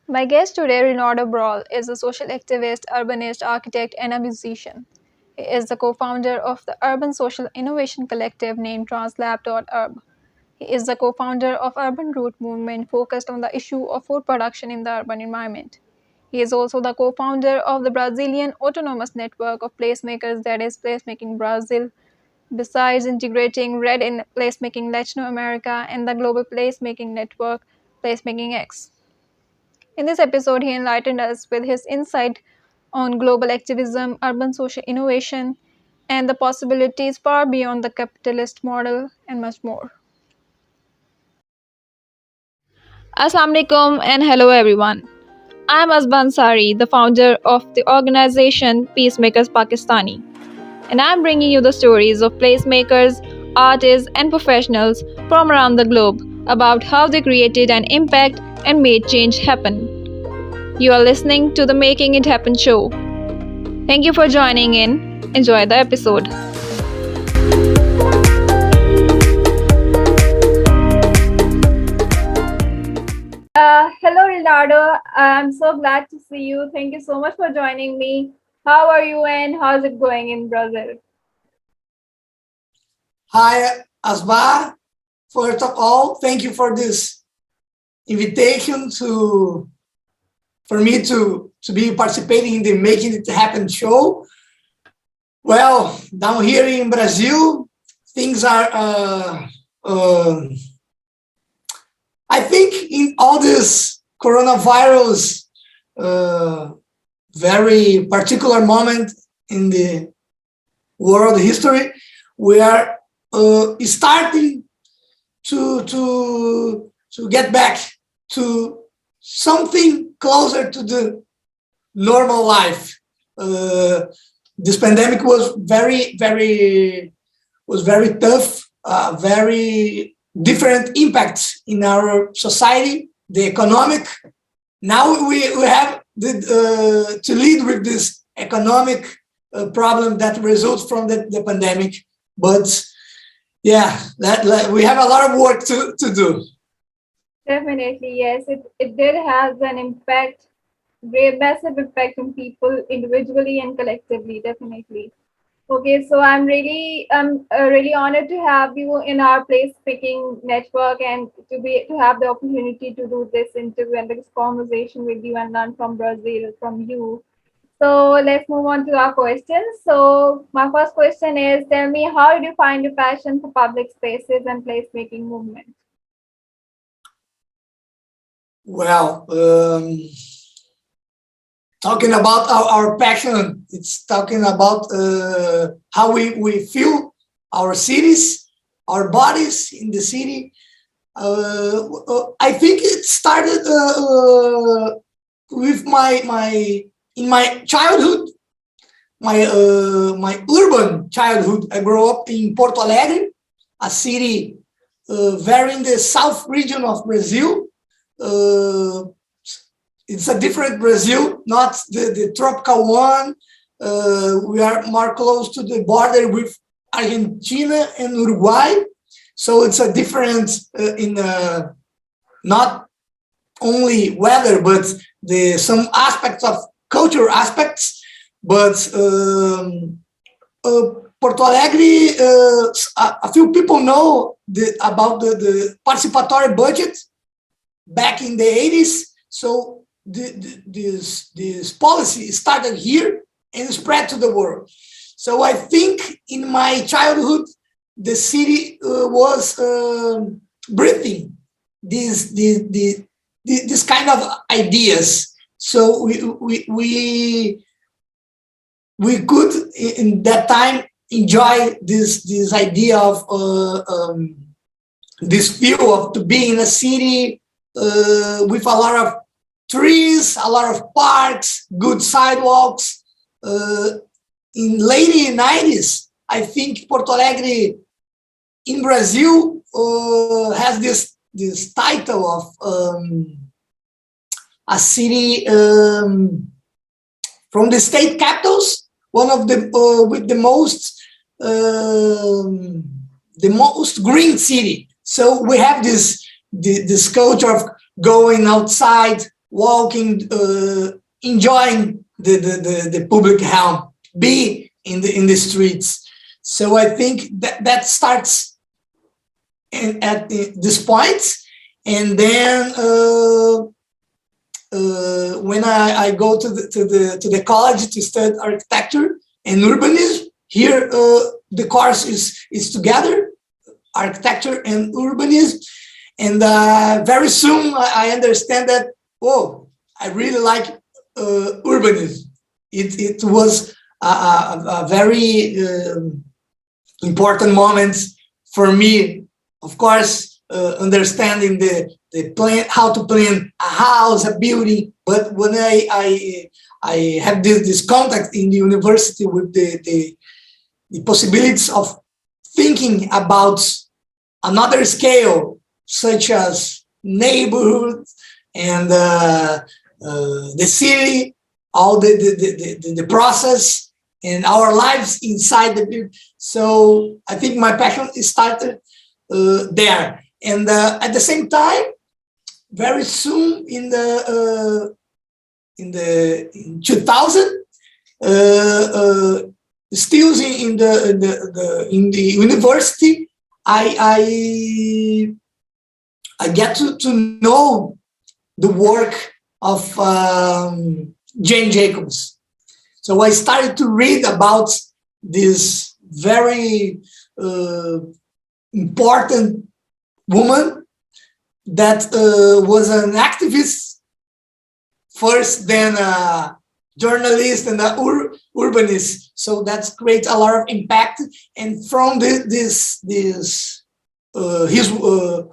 My guest today, Leonardo Brawl, is a social activist, urbanist, architect, and a musician. He is the co-founder of the urban social innovation collective named TransLAB.URB. He is the co-founder of Urban Root movement focused on the issue of food production in the urban environment. He is also the co-founder of the Brazilian autonomous network of placemakers that is Placemaking Brazil, besides integrating Red Placemaking Latino America and the global placemaking network PlacemakingX. In this episode, he enlightened us with his insight on global activism, urban social innovation, and the possibilities far beyond the capitalist model, and much more. Assalamu alaikum and hello everyone. I am Asban Sari, the founder of the organization Peacemakers Pakistani, and I am bringing you the stories of placemakers, artists, and professionals from around the globe about how they created an impact and made change happen. You are listening to the Making It Happen show. Thank you for joining in. Enjoy the episode. Hello, Leonardo. I'm so glad to see you. Thank you so much for joining me. How are you and how's it going in Brazil? Hi, Asba. First of all, thank you for this invitation for me to be participating in the Making It Happen show. Well, down here in Brazil, things are, I think in all this coronavirus, very particular moment in the world history, we are starting to get back to something closer to the normal life. This pandemic was very tough, very different impacts in our society, the economic. Now we have to lead with this economic problem that results from the pandemic. But yeah, we have a lot of work to do. Definitely, yes. It did have an impact, great massive impact on people individually and collectively, definitely. Okay, so I'm really honored to have you in our place picking network and to have the opportunity to do this interview and this conversation with you and learn from Brazil from you. So let's move on to our questions. So my first question is, tell me, how did you find your passion for public spaces and placemaking movement? Well, talking about our passion, it's talking about how we feel our cities, our bodies in the city. I think it started with in my childhood, my urban childhood. I grew up in Porto Alegre, a city very in the south region of Brazil. It's a different Brazil, not the tropical one. We are more close to the border with Argentina and Uruguay. So it's a difference in not only weather, but some aspects of cultural aspects. But Porto Alegre, a few people know about the participatory budget back in the 80s. So this policy started here and spread to the world. So I think in my childhood, the city was breathing this kind of ideas. So we could in that time enjoy this idea of this view of to be in a city with a lot of trees, a lot of parks, good sidewalks. In late 90s, I think Porto Alegre in Brazil has this title of a city from the state capitals, one of the with the most green city. So we have this culture of going outside walking, enjoying the public realm, be in the streets. So I think that starts at this point, and then when I go to the college to study architecture and urbanism, here the course is together, architecture and urbanism, and very soon I understand that, oh, I really like urbanism. It was a very important moment for me. Of course, understanding the plan, how to plan a house, a building. But when I have this contact in the university with the possibilities of thinking about another scale, such as neighborhoods and the city, all the process and our lives inside the building. So I think my passion started there. And at the same time, very soon in 2000, still in the university, I get to know the work of Jane Jacobs. So I started to read about this very important woman that was an activist first, then a journalist and an urbanist. So that creates a lot of impact. And from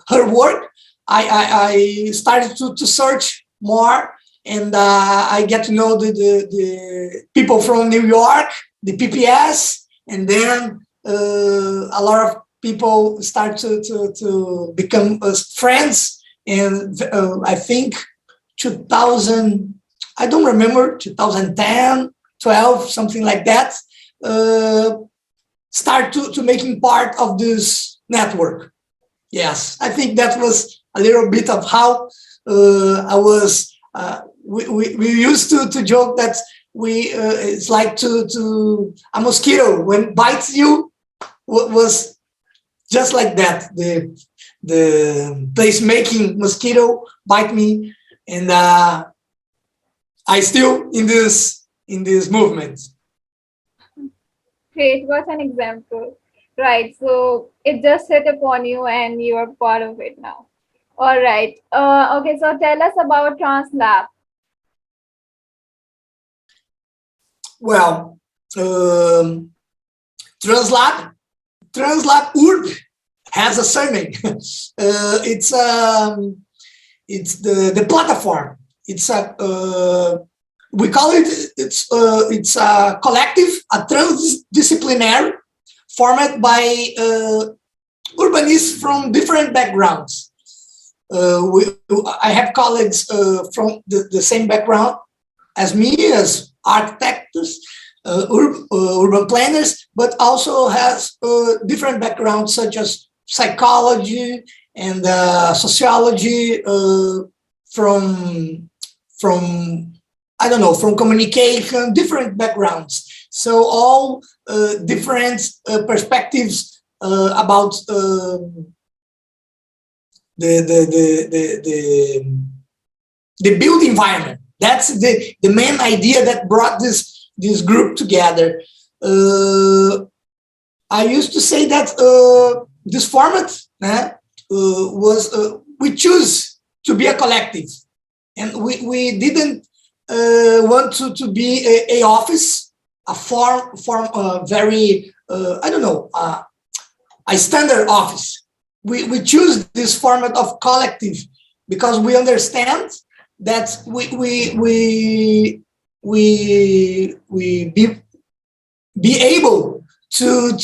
her work, I started to search more, and I get to know the people from New York, the PPS, and then a lot of people start to become friends. And I think 2000, I don't remember, 2010, 12, something like that, start to making part of this network. Yes, I think that was a little bit of how I was. We used to joke that it's like to a mosquito when bites you was just like that. The placemaking mosquito bite me, and I still in this movement. Great, what an example. Right, so it just hit upon you and you are part of it now. All right. Okay, so tell us about TransLab. Well, TransLAB.URB has a surname. It's the platform. It's a we call it it's a collective, a transdisciplinary formed by urbanists from different backgrounds. I have colleagues from the same background as me, as architects, urban planners, but also has different backgrounds such as psychology and sociology, from I don't know, from communication, different backgrounds. So all different perspectives about the built environment. That's the main idea that brought this group together. I used to say that this format was we choose to be a collective, and we didn't want to be a office, a form very I don't know, a standard office. We choose this format of collective because we understand that we be able to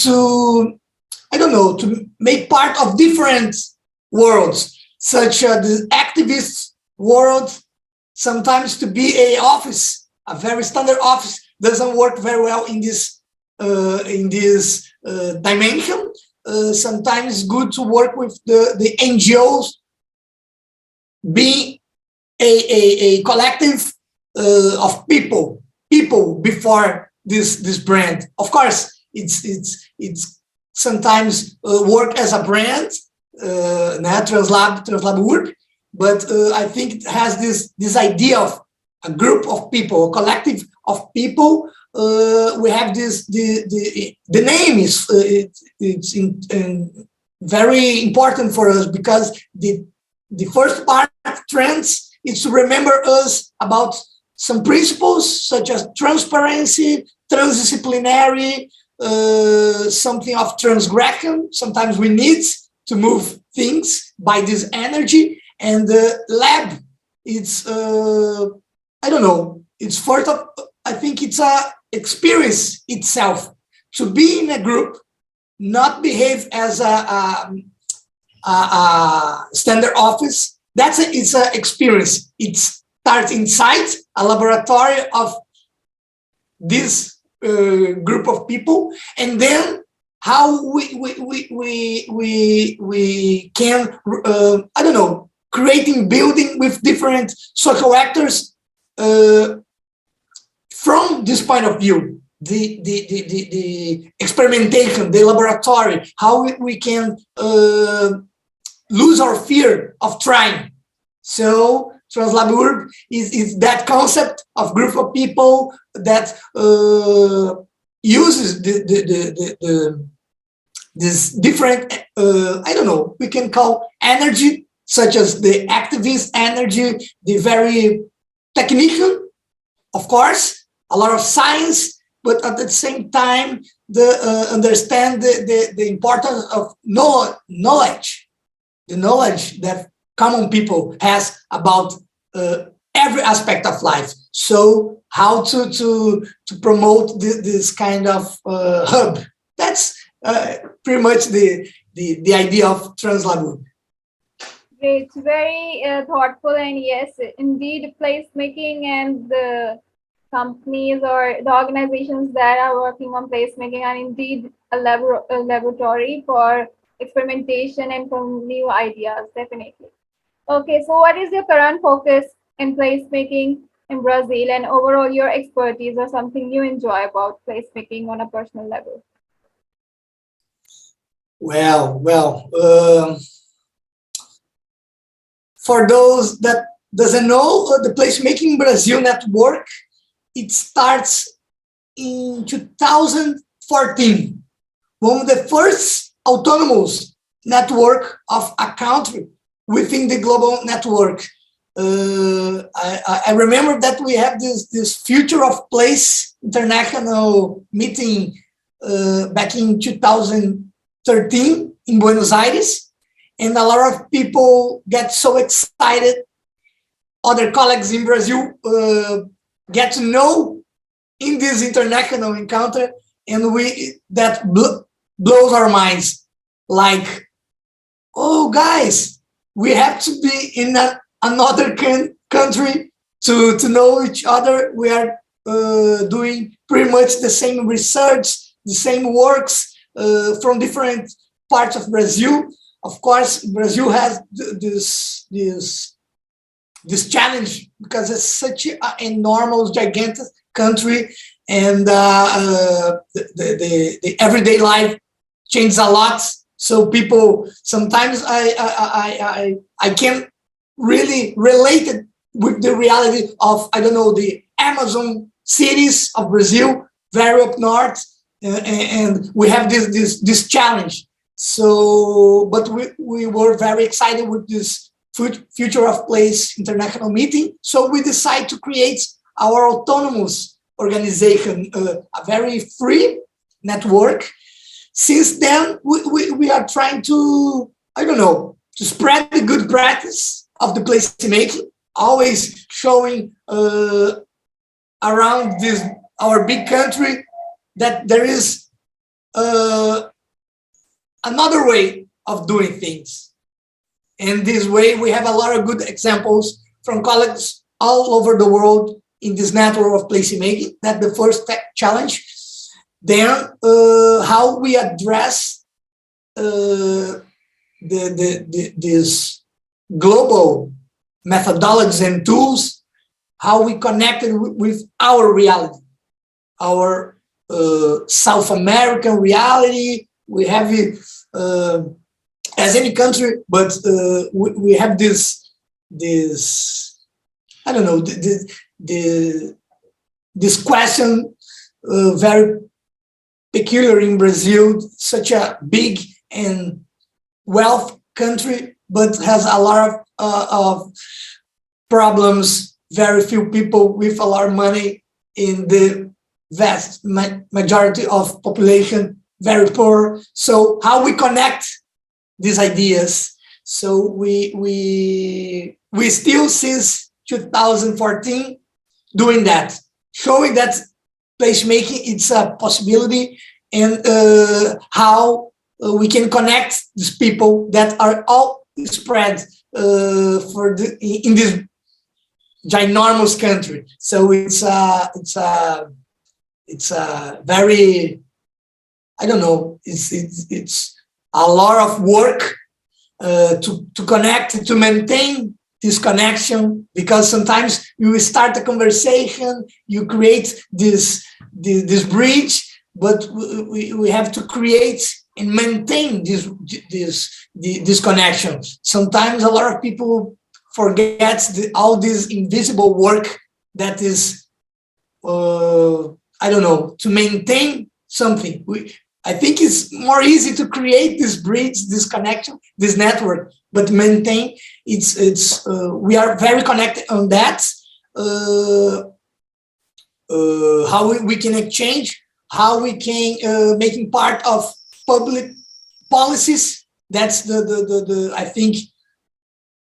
I don't know, to make part of different worlds, such as the activist world. Sometimes to be a office, a very standard office, doesn't work very well in this dimension. Sometimes it's good to work with the NGOs, being a collective of people before this brand. Of course, it's sometimes work as a brand, TransLAB.URB, but I think it has this idea of a group of people, a collective of people. We have the name is very important for us, because the first part, trends, is to remember us about some principles such as transparency, transdisciplinary, something of transgression. Sometimes we need to move things by this energy. And the lab, it's I don't know, it's part of, I think it's a experience itself to be in a group, not behave as a standard office. It's an experience. It starts inside a laboratory of this group of people, and then how we can I don't know, creating building with different social actors from this point of view. The experimentation, the laboratory, how we can lose our fear of trying. So TransLAB.URB is that concept of group of people that uses this different, I don't know, we can call energy, such as the activist energy, the very technician, of course, a lot of science, but at the same time, understand the importance of knowledge, the knowledge that common people has about every aspect of life. So how to promote this kind of hub. That's pretty much the idea of TransLAB.URB. Great, very thoughtful, and yes, indeed, placemaking and the companies or the organizations that are working on placemaking are indeed a laboratory for experimentation and for new ideas, definitely. Okay, so what is your current focus in placemaking in Brazil, and overall your expertise or something you enjoy about placemaking on a personal level? Well, for those that doesn't know, the Placemaking Brazil network, it starts in 2014, one of the first autonomous network of a country within the global network. I remember that we have this Future of Place international meeting back in 2013 in Buenos Aires. And a lot of people get so excited. Other colleagues in Brazil get to know in this international encounter, and that blows our minds. Like, oh, guys, we have to be in another country to know each other. We are doing pretty much the same research, the same works from different parts of Brazil. Of course, Brazil has this challenge because it's such an enormous, gigantic country, and the everyday life changes a lot. So people sometimes I can't really relate it with the reality of, I don't know, the Amazon cities of Brazil, very up north, and we have this challenge. So, but we were very excited with this Future of Place international meeting. So we decided to create our autonomous organization, a very free network. Since then, we are trying to, I don't know, to spread the good practice of the placemaking, always showing around our big country that there is another way of doing things. And this way, we have a lot of good examples from colleagues all over the world in this network of placemaking. That's the first challenge. Then, how we address this global methodologies and tools, how we connected with our reality, our South American reality. We have it as any country, but we have this I don't know, this question very peculiar in Brazil, such a big and wealth country, but has a lot of problems, very few people with a lot of money, in the vast majority of population, very poor. So how we connect these ideas? So we still, since 2014, doing that, showing that placemaking, it's a possibility, and how we can connect these people that are all spread in this ginormous country. So it's a very, I don't know, it's a lot of work to connect, to maintain this connection, because sometimes you start a conversation, you create this bridge, but we have to create and maintain this connection. Sometimes a lot of people forget all this invisible work that is, I don't know, to maintain something. I think it's more easy to create this bridge, this connection, this network, but maintain, we are very connected on that. How we can exchange, how we can making part of public policies. That's the I think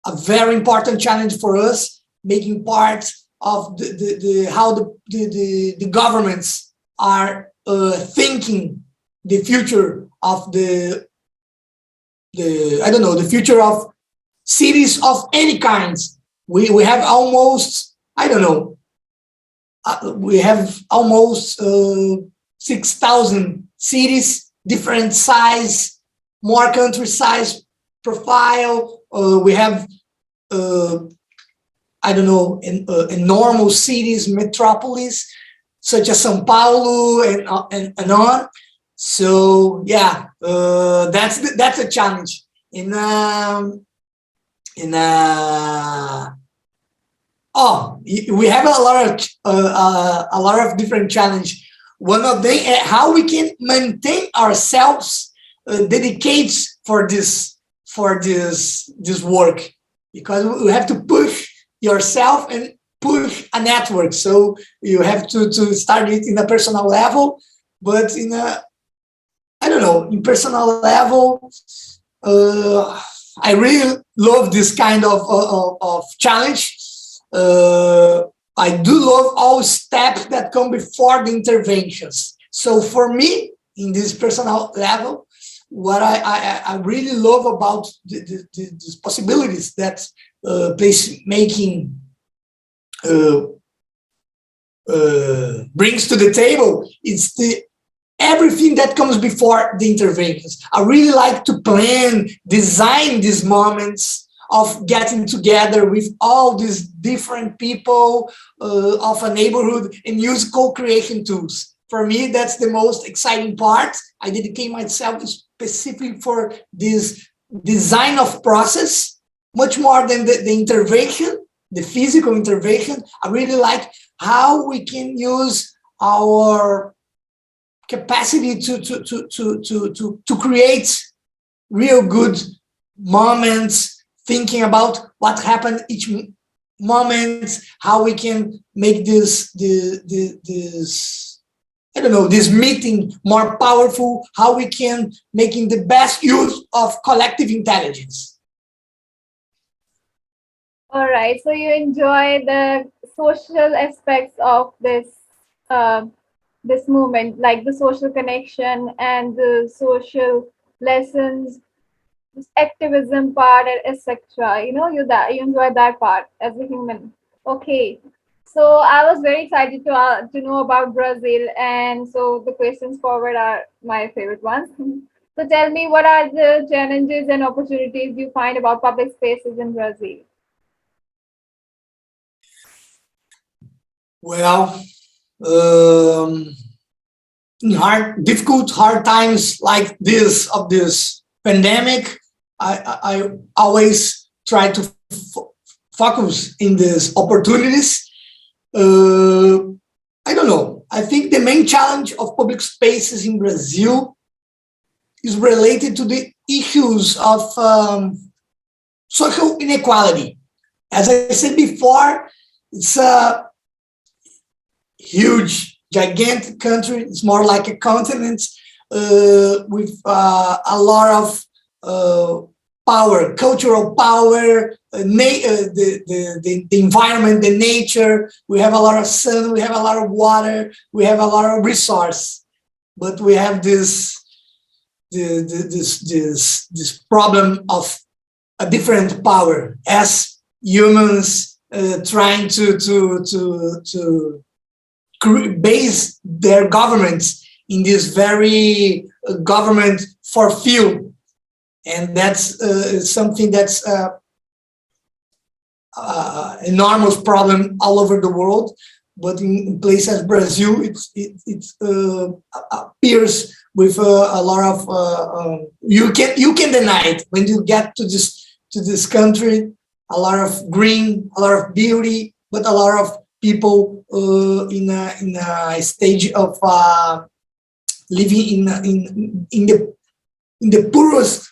a very important challenge for us, making part of how the governments are thinking the future of the I don't know, the future of cities of any kinds. We have almost, I don't know, we have almost 6,000 cities, different size, more country size profile. We have I don't know, in normal cities, metropolis, such as São Paulo and on. So yeah, that's a challenge. We have a lot of different challenge. One of them, how we can maintain ourselves, dedicates for this work, because we have to push yourself and push a network. So you have to start it in a personal level, but in a, I don't know, in personal level, I really love this kind of challenge. I do love all steps that come before the interventions. So for me, in this personal level, what I really love about these possibilities that placemaking brings to the table, it's everything that comes before the interventions. I really like to plan, design these moments of getting together with all these different people of a neighborhood and use co-creation tools. For me, that's the most exciting part. I dedicate myself specifically for this design of process, much more than the intervention, the physical intervention. I really like how we can use our capacity to create real good moments, thinking about what happened each moment, how we can make this I don't know, this meeting more powerful, how we can making the best use of collective intelligence. All right, so you enjoy the social aspects of this movement, like the social connection and the social lessons, this activism part, etc. You know, you enjoy that part as a human. Okay, so I was very excited to know about Brazil, and so the questions forward are my favorite ones. So tell me, what are the challenges and opportunities you find about public spaces in Brazil? Well, in difficult, hard times like this of this pandemic, I always try to focus in these opportunities. I don't know. I think the main challenge of public spaces in Brazil is related to the issues of social inequality. As I said before, it's a huge, gigantic country. It's more like a continent with a lot of power, cultural power, the environment, the nature. We have a lot of sun, we have a lot of water, we have a lot of resource, but we have this problem of a different power as humans trying to base their governments in this very government for few, and that's something that's enormous problem all over the world. But in places as Brazil, it appears with a lot of you can deny it when you get to this country. A lot of green, a lot of beauty, but a lot of people in a stage of living in the poorest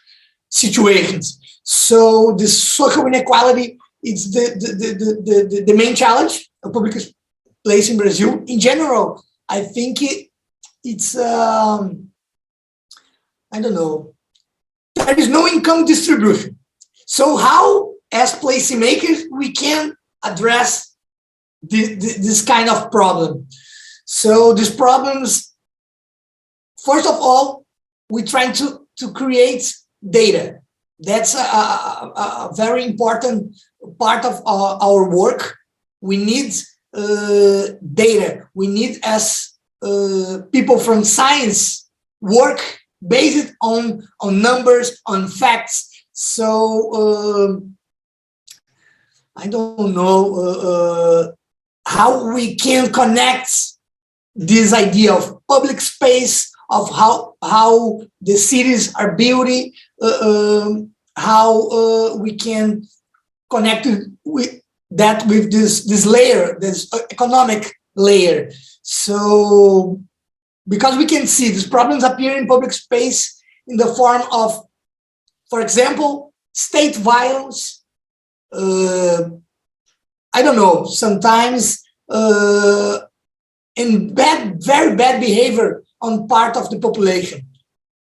situations. So this social inequality is the main challenge of public place in Brazil. In general, I think it's I don't know. There is no income distribution. So how, as placemakers, we can address this kind of problem? So these problems, first of all, we try to create data. That's a very important part of our work. We need data. We need, as people from science, work based on numbers, on facts. So I don't know how we can connect this idea of public space, of how the cities are built, how we can connect with that with this layer, this economic layer. So because we can see these problems appear in public space in the form of, for example, state violence, I don't know, sometimes in very bad behavior on part of the population.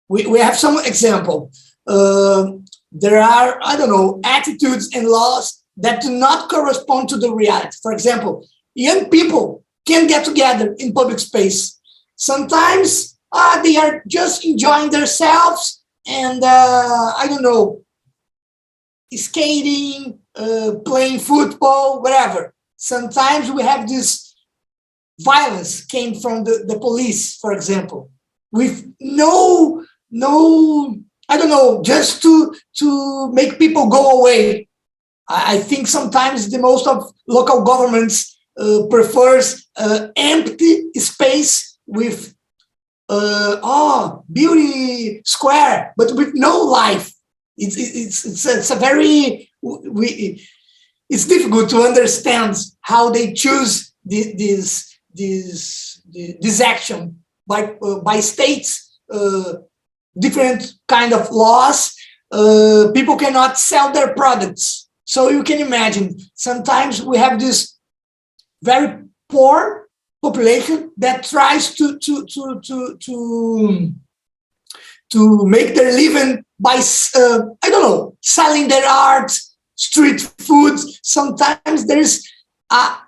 We have some example. There are, I don't know, attitudes and laws that do not correspond to the reality. For example, young people can get together in public space. Sometimes they are just enjoying themselves and, I don't know, skating, playing football, whatever. Sometimes we have this violence came from the police, for example, with no, I don't know, just to make people go away. I think sometimes the most of local governments prefers empty space with beauty square, but with no life. It's a very it's difficult to understand how they choose this action by states, different kind of laws. People cannot sell their products. So you can imagine, sometimes we have this very poor population that tries to make their living by, I don't know, selling their art, street foods. Sometimes there's, I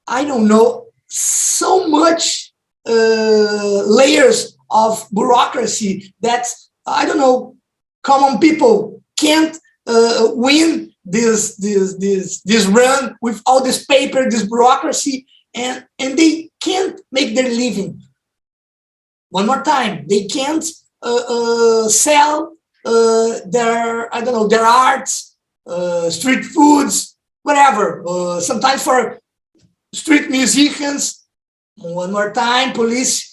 don't know, so much layers of bureaucracy that, I don't know, common people can't win this run with all this paper, this bureaucracy, and they can't make their living. One more time, they can't sell their, I don't know, their arts, street foods, whatever. Sometimes for street musicians. One more time, police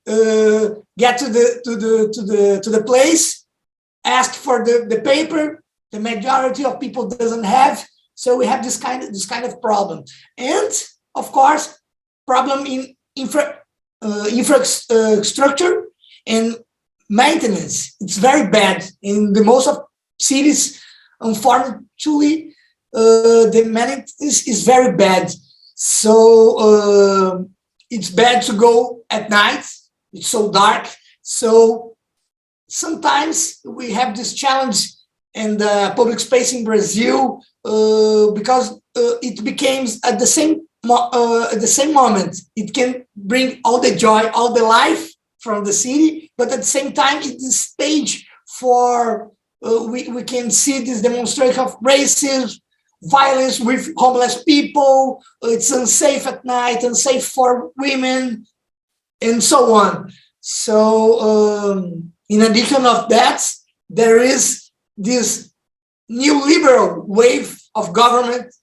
get to the place, ask for the paper. The majority of people doesn't have, so we have this kind of problem, and of course, problem in infrastructure and maintenance. It's very bad in the most of cities. Unfortunately, the maintenance is very bad. So it's bad to go at night. It's so dark. So sometimes we have this challenge in the public space in Brazil because it becomes at the same moment. It can bring all the joy, all the life from the city, but at the same time, it's a stage for we can see this demonstration of racism, violence with homeless people. It's unsafe at night, unsafe for women, and so on. So in addition of that, there is this new liberal wave of government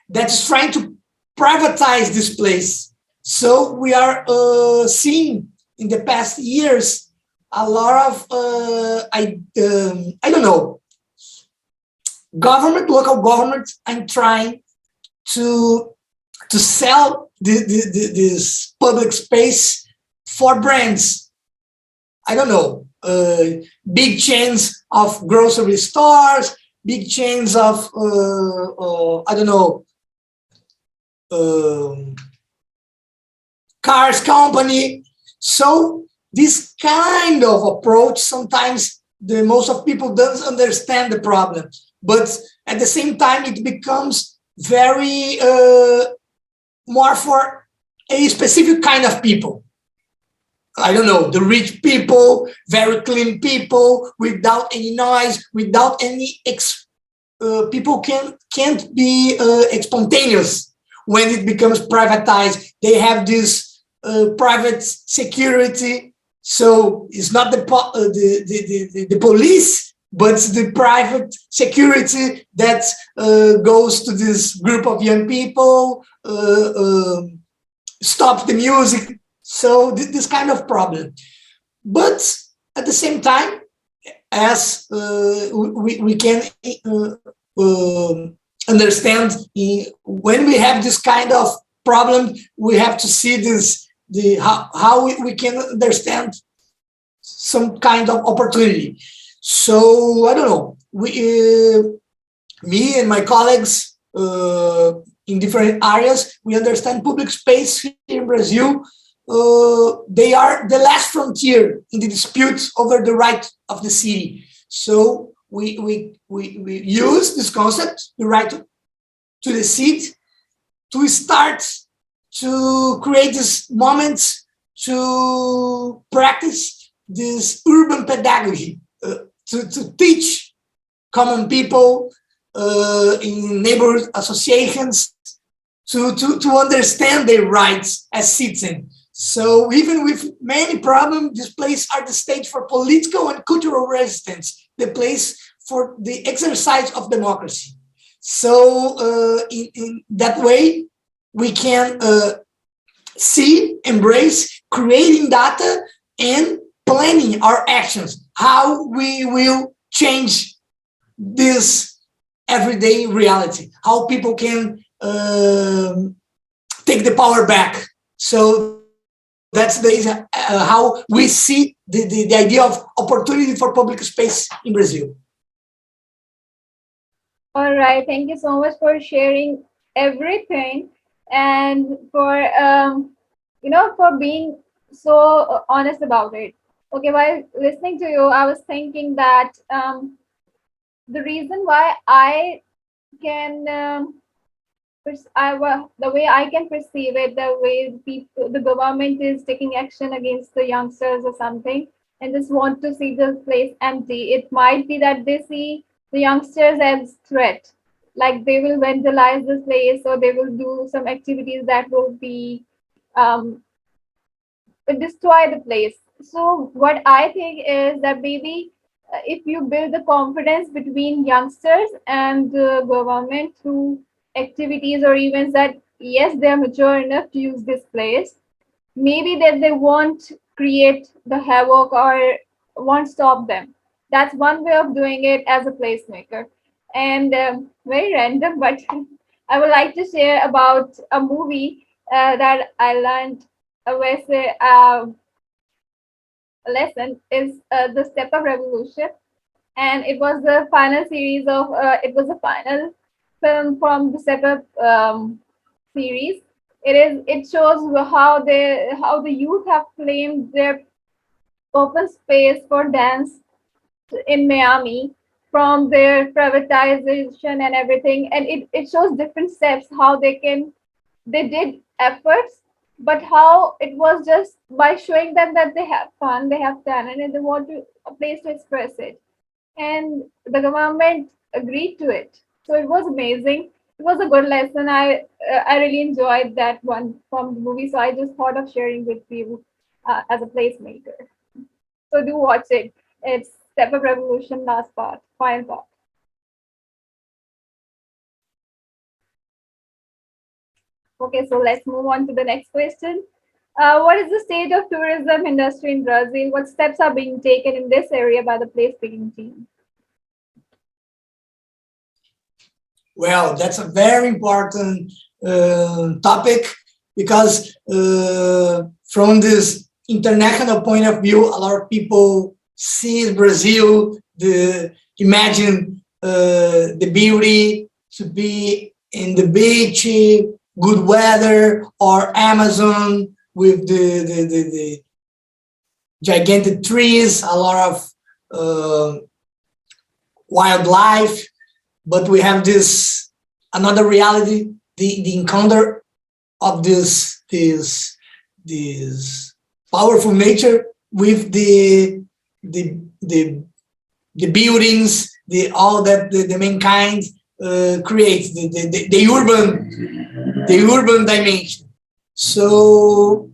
that's trying to privatize this place. So we are seeing in the past years a lot of I don't know, local government, and trying to sell this public space for brands. I don't know, big chains of grocery stores, big chains of I don't know, cars company. So this kind of approach, sometimes the most of people don't understand the problem, but at the same time it becomes very more for a specific kind of people. I don't know, the rich people, very clean people, without any noise, without any people can't be spontaneous. When it becomes privatized, they have this private security. So it's not the police, but the private security that goes to this group of young people, stops the music. So this kind of problem. But at the same time, as we can understand, when we have this kind of problem, we have to see this how we can understand some kind of opportunity. So I don't know, me and my colleagues in different areas, we understand public space here in Brazil. They are the last frontier in the dispute over the right of the city. So we use this concept, the right to the seat, to start to create these moments to practice this urban pedagogy, to teach common people in neighborhood associations to understand their rights as citizens. So even with many problems, these places are the stage for political and cultural resistance, the place for the exercise of democracy. So in that way, we can see, embrace, creating data and planning our actions, how we will change this everyday reality, how people can take the power back. So that's how we see the idea of opportunity for public space in Brazil. All right, thank you so much for sharing everything, and for for being so honest about it. Okay, while listening to you, I was thinking that the reason why I can the way I can perceive it, the way the government is taking action against the youngsters or something, and just want to see the place empty. It might be that they see the youngsters as threat, like they will vandalize this place, or they will do some activities that will be destroy the place. So what I think is that maybe if you build the confidence between youngsters and the government through activities or events that yes, they're mature enough to use this place. Maybe that they won't create the havoc or won't stop them. That's one way of doing it as a placemaker. And very random, but I would like to share about a movie that I learned a lesson is the Step Up Revolution, and it was the final series of it was the final film from the Step Up series. It shows how the youth have claimed their open space for dance in Miami from their privatization and everything, and it shows different steps how they did efforts, but how it was just by showing them that they have fun, they have talent, and they want a place to express it. And the government agreed to it. So it was amazing. It was a good lesson. I really enjoyed that one from the movie. So I just thought of sharing with you as a placemaker. So do watch it. It's Step Up Revolution, last part, final part. Okay, so let's move on to the next question. What is the state of tourism industry in Brazil? What steps are being taken in this area by the placemaking team? Well, that's a very important topic because from this international point of view, a lot of people see Brazil, imagine the beauty to be in the beach, good weather, or Amazon with the gigantic trees, a lot of wildlife. But we have this another reality, the encounter of this powerful nature with the buildings, all that the mankind creates, the urban dimension. So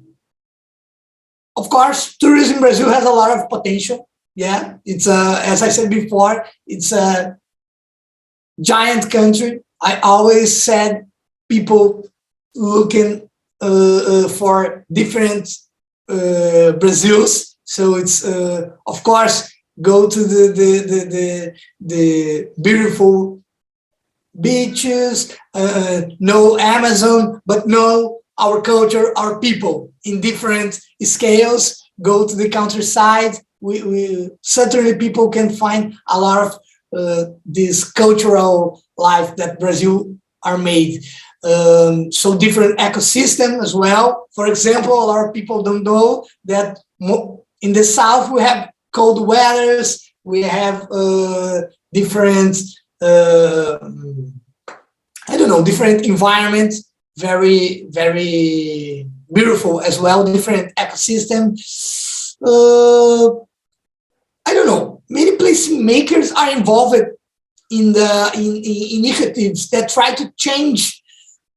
of course, tourism in Brazil has a lot of potential. Yeah, it's as I said before, it's a giant country. I always said people looking for different Brazils. So it's of course go to the beautiful beaches, know Amazon, but know our culture, our people in different scales. Go to the countryside. We certainly people can find a lot of this cultural life that Brazil are made. So different ecosystem as well. For example, a lot of people don't know that in the south we have cold weathers, we have different I don't know, different environments, very beautiful as well, different ecosystem. I don't know, many placemakers are involved in initiatives that try to change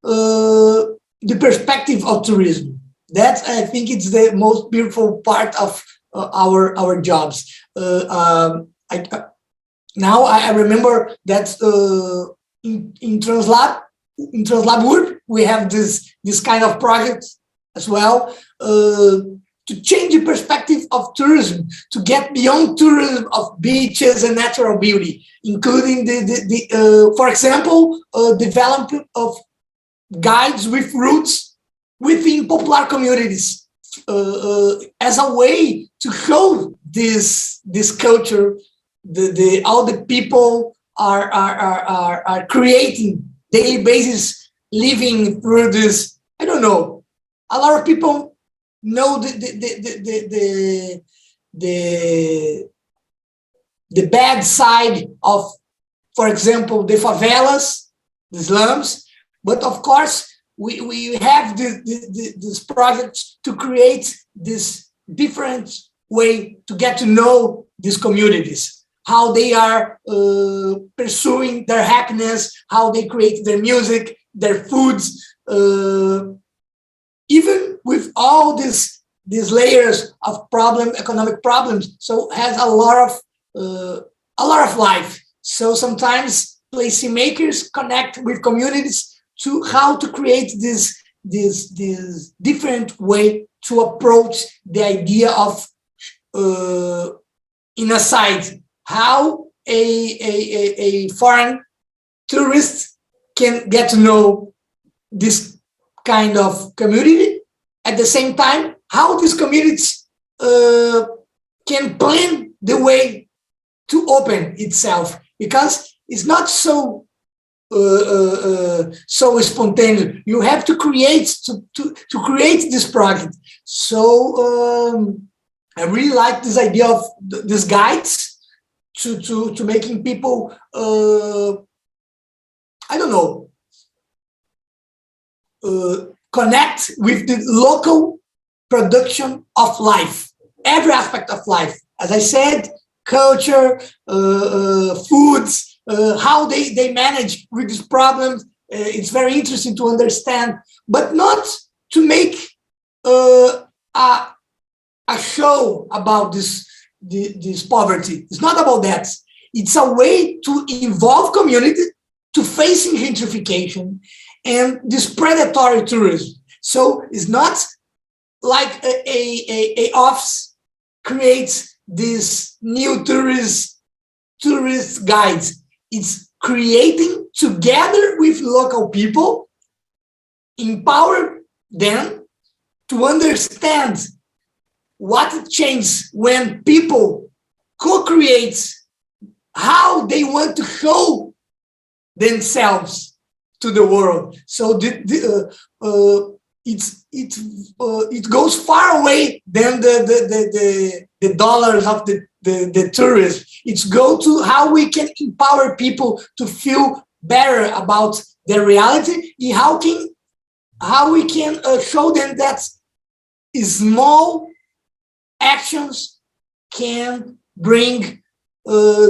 the perspective of tourism. That I think it's the most beautiful part of our jobs. Now I remember that in TransLAB.URB we have this kind of projects as well. To change the perspective of tourism, to get beyond tourism of beaches and natural beauty, including for example, development of guides with roots within popular communities as a way to show this culture. All the people are creating daily basis, living through this. I don't know. A lot of people know the bad side of, for example, the favelas, the slums, but of course we have this project to create this different way to get to know these communities, how they are pursuing their happiness, how they create their music, their foods, even with all these layers of economic problems. So has a lot of life. So sometimes placemakers connect with communities to how to create this different way to approach the idea of in a site how a foreign tourist can get to know this kind of community. At the same time, how these communities can plan the way to open itself, because it's not so so spontaneous. You have to create to create this project. So I really like this idea of these guides to making people I don't know, connect with the local production of life, every aspect of life. As I said, culture, foods, how they manage with these problems. It's very interesting to understand, but not to make a show about this poverty. It's not about that. It's a way to involve community to facing gentrification and this predatory tourism. So it's not like a office creates this new tourist guides. It's creating together with local people, empower them to understand what changes when people co-create how they want to show themselves to the world. So it goes far away than the dollars of the tourists. It's go to how we can empower people to feel better about their reality, and how we can show them that small actions can bring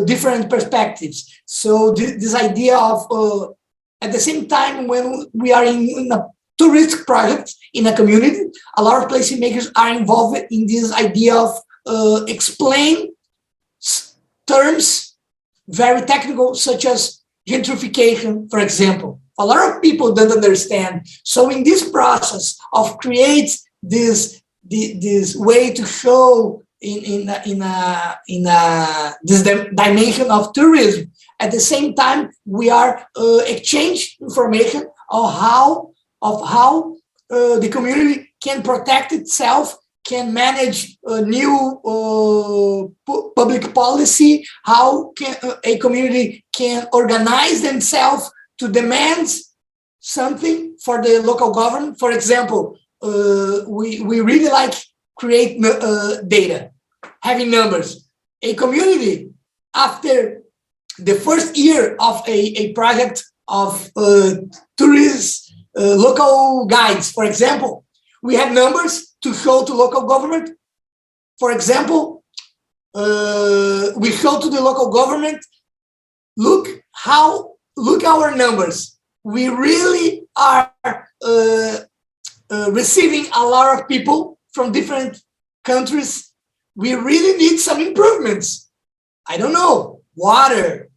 different perspectives. So this idea of at the same time, when we are in a tourist project in a community, a lot of placemakers are involved in this idea of explain terms very technical, such as gentrification, for example. A lot of people don't understand. So in this process of create this way to show in this dimension of tourism, at the same time we are exchange information of how the community can protect itself, can manage new public policy, how can a community can organize themselves to demand something for the local government. For example, we really like create data, having numbers. A community, after the first year of a project of tourists, local guides, for example, we have numbers to show to local government. For example, we show to the local government, look our numbers. We really are receiving a lot of people from different countries. We really need some improvements. I don't know, water,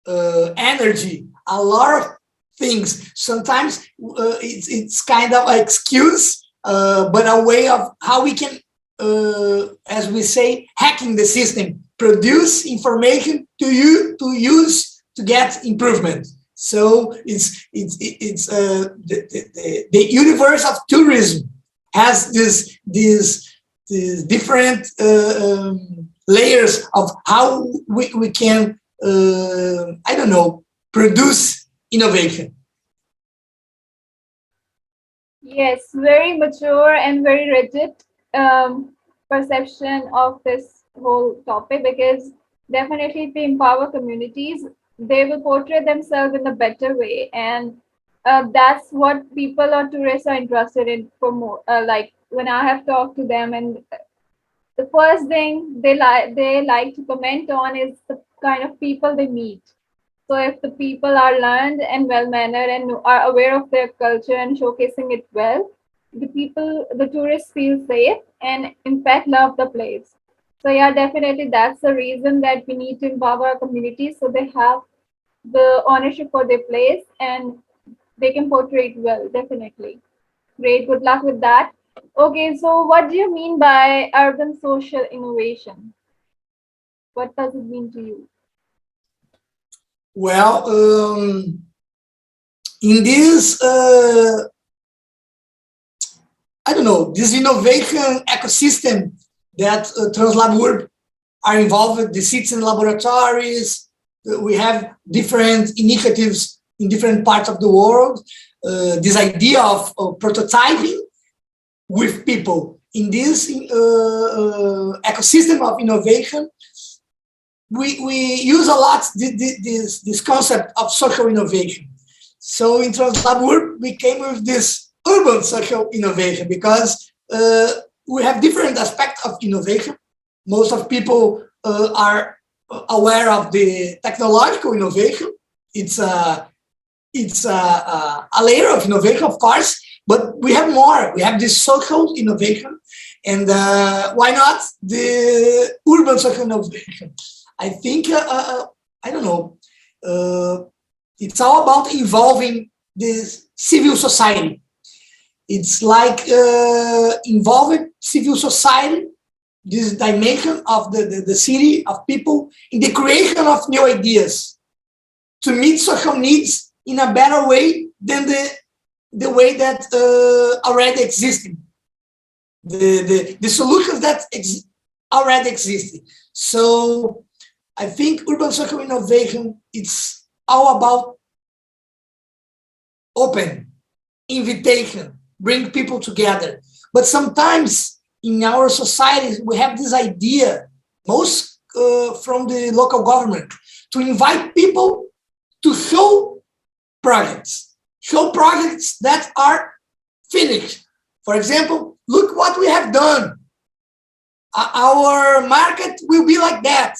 energy, a lot of things. Sometimes it's kind of an excuse, but a way of how we can, as we say, hacking the system, produce information to use to get improvement. So it's the universe of tourism has these different layers of how we can I don't know, produce innovation. Yes, very mature and very rigid perception of this whole topic, because definitely if we empower communities, they will portray themselves in a better way, and that's what people or tourists are interested in for more. Like when I have talked to them, and the first thing they like to comment on is the kind of people they meet. So if the people are learned and well mannered and are aware of their culture and showcasing it well, the tourists feel safe and in fact love the place. So yeah, definitely that's the reason that we need to empower our communities so they have the ownership for their place, and they can portray it well, definitely. Great, good luck with that. Okay, so what do you mean by urban social innovation? What does it mean to you? Well, in this, I don't know, this innovation ecosystem that TransLAB.URB are involved, the citizen laboratories, we have different initiatives in different parts of the world. This idea of prototyping with people in this ecosystem of innovation, we use a lot this concept of social innovation. So in TransLAB.URB, we came with this urban social innovation because we have different aspects of innovation. Most of people are aware of the technological innovation. It's a layer of innovation, of course, but we have more. We have this social innovation, and why not the urban social innovation? I think, I don't know, it's all about involving this civil society. It's like involving civil society, this dimension of the city, of people, in the creation of new ideas to meet social needs in a better way than the way that already existed, the solutions that already existed. So I think urban social innovation, it's all about open invitation, bring people together. But sometimes in our societies, we have this idea, most from the local government, to invite people to show projects that are finished. For example, look what we have done. Our market will be like that.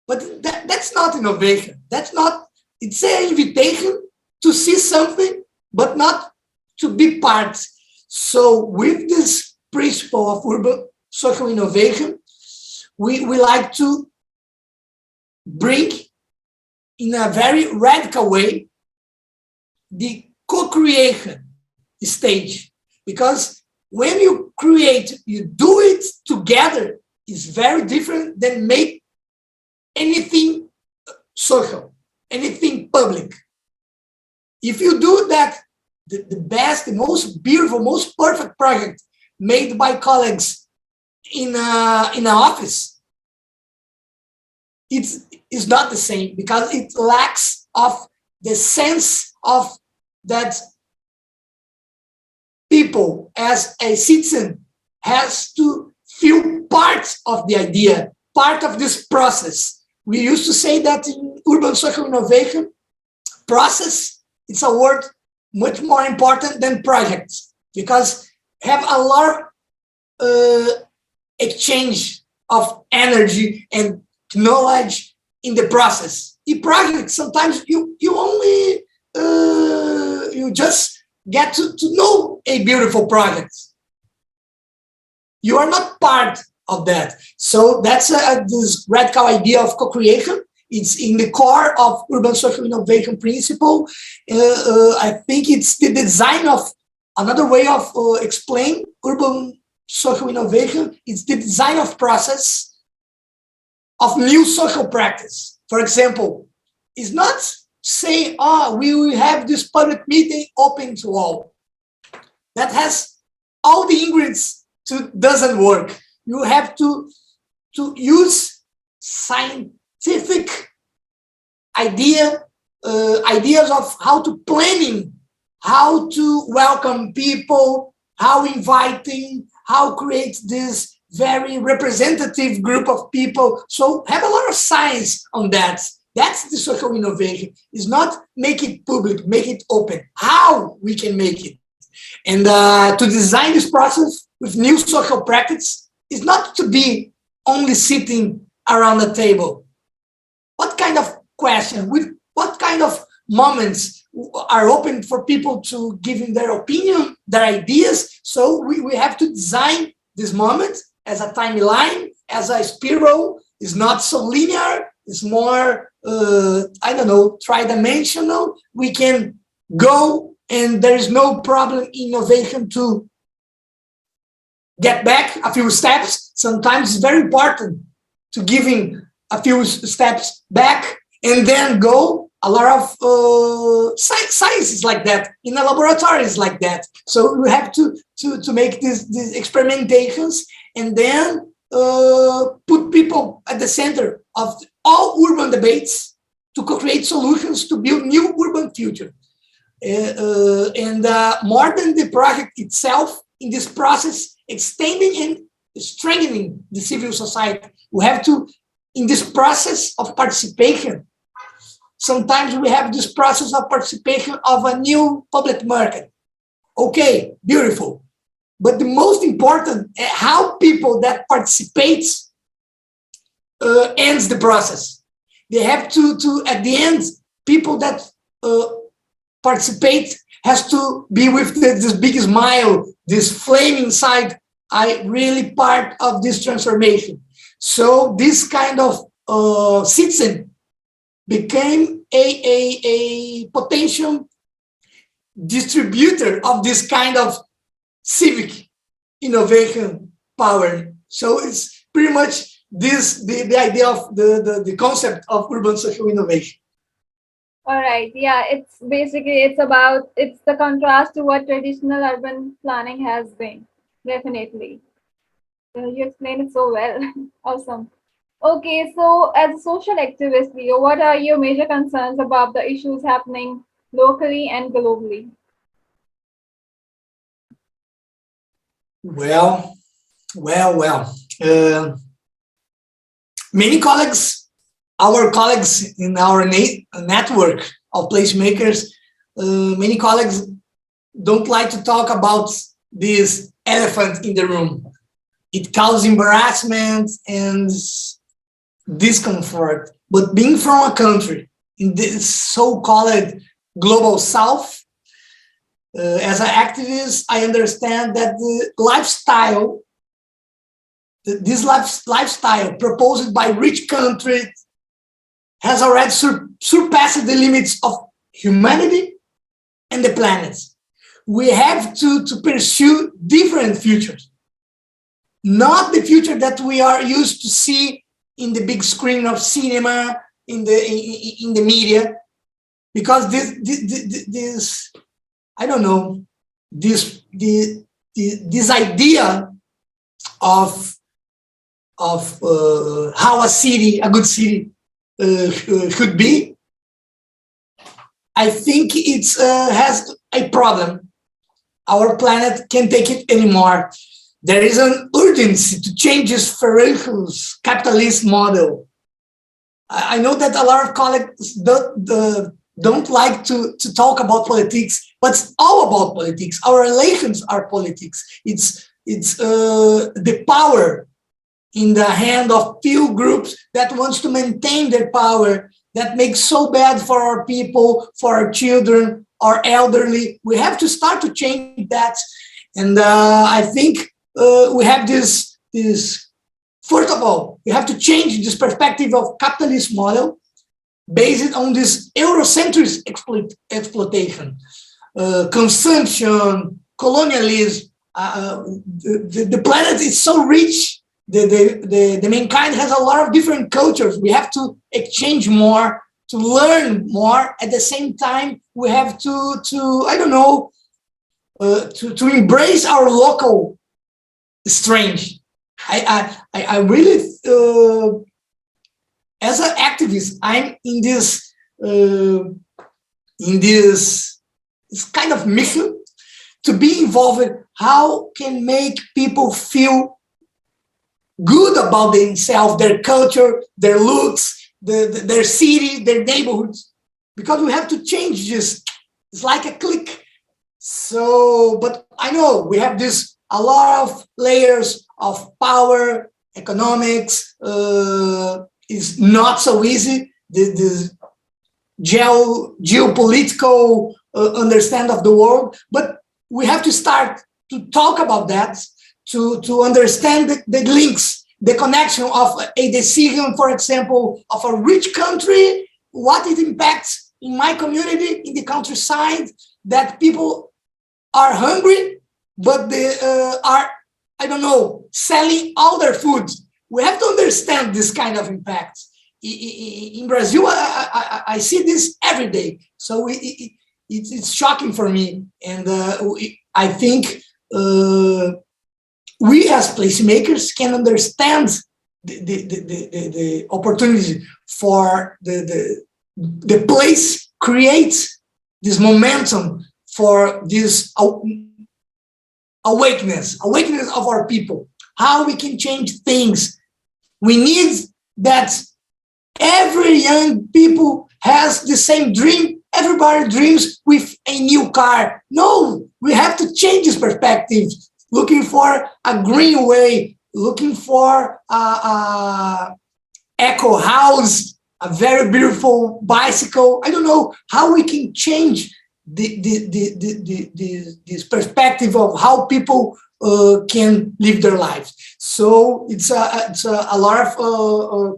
But that's not innovation. That's not, it's an invitation to see something, but not to be part. So with this principle of urban social innovation, we like to bring in a very radical way the co-creation stage. Because when you create, you do it together, is very different than make anything social, anything public. If you do that, the best, the most beautiful, most perfect project made by colleagues in an office, it's not the same because it lacks of the sense of that people as a citizen has to feel part of the idea, part of this process. We used to say that in urban social innovation, process, it's a word much more important than projects because have a lot of exchange of energy and knowledge in the process. In projects, sometimes you only, you just get to know a beautiful project. You are not part of that. So that's this radical idea of co-creation. It's in the core of urban social innovation principle. I think it's the design of another way of explain urban social innovation. It's the design of process of new social practice. For example, it's not saying, oh, we will have this public meeting open to all. That has all the ingredients to doesn't work. You have to use scientific ideas of how to planning, how to welcome people, how inviting, how create this very representative group of people. So have a lot of science on that. That's the social innovation. It's not make it public, make it open. How we can make it. And to design this process with new social practice is not to be only sitting around a table. What kind of question, with what kind of moments are open for people to give their opinion, their ideas? So we have to design this moment as a timeline, as a spiral. It's not so linear. It's more, I don't know, tri-dimensional. We can go and there is no problem in innovation to get back a few steps. Sometimes it's very important to giving a few steps back and then go. A lot of science is like that, in a laboratory is like that. So we have to make these experimentations and then put people at the center of all urban debates to co-create solutions to build new urban future. And more than the project itself, in this process, extending and strengthening the civil society, we have to, in this process of participation, sometimes we have this process of participation of a new public market. Okay, beautiful. But the most important, how people that participates ends the process. They have to at the end, people that participate has to be with this big smile, this flame inside. I really part of this transformation. So this kind of citizen became a potential distributor of this kind of civic innovation power. So it's pretty much this the idea of the concept of urban social innovation. All right. Yeah, it's basically it's the contrast to what traditional urban planning has been. Definitely. You explained it so well. Awesome. Okay, so as a social activist, Leo, what are your major concerns about the issues happening locally and globally? Well. Many colleagues, our colleagues in our network of placemakers, many colleagues don't like to talk about this elephant in the room. It causes embarrassment and discomfort. But being from a country in this so-called global south, as an activist, I understand that the lifestyle, this lifestyle proposed by rich countries has already surpassed the limits of humanity and the planet. We have to pursue different futures, not the future that we are used to see in the big screen of cinema, in the media, because this I don't know, this idea of how a good city should be, I think it has a problem. Our planet can't take it anymore. There is an urgency to change this ferocious capitalist model. I know that a lot of colleagues don't like to talk about politics, but it's all about politics. Our relations are politics. It's the power in the hand of few groups that wants to maintain their power, that makes so bad for our people, for our children, our elderly. We have to start to change that. And I think we have this, first of all, we have to change this perspective of capitalist model based on this Eurocentric exploitation, consumption, colonialism. The planet is so rich. The mankind has a lot of different cultures. We have to exchange more, to learn more. At the same time, we have to I don't know, to embrace our local strength. I really, as an activist, I'm in this kind of mission to be involved. How can make people feel good about themselves, their culture, their looks, their city, their neighborhoods, because we have to change this. It's like a click. So, but I know we have a lot of layers of power, economics. Is not so easy. The geopolitical understand of the world, but we have to start to talk about that, to understand the links, the connection of a decision, for example, of a rich country, what it impacts in my community, in the countryside, that people are hungry, but they are, I don't know, selling all their food. We have to understand this kind of impact. In Brazil, I see this every day. So it's shocking for me. And I think we as placemakers can understand the opportunity for the place creates this momentum for this awakeness of our people, how we can change things. We need that every young people has the same dream. Everybody dreams with a new car. No, we have to change this perspective, looking for a green way, looking for a eco house, a very beautiful bicycle. I don't know how we can change this perspective of how people can live their lives. So it's a lot of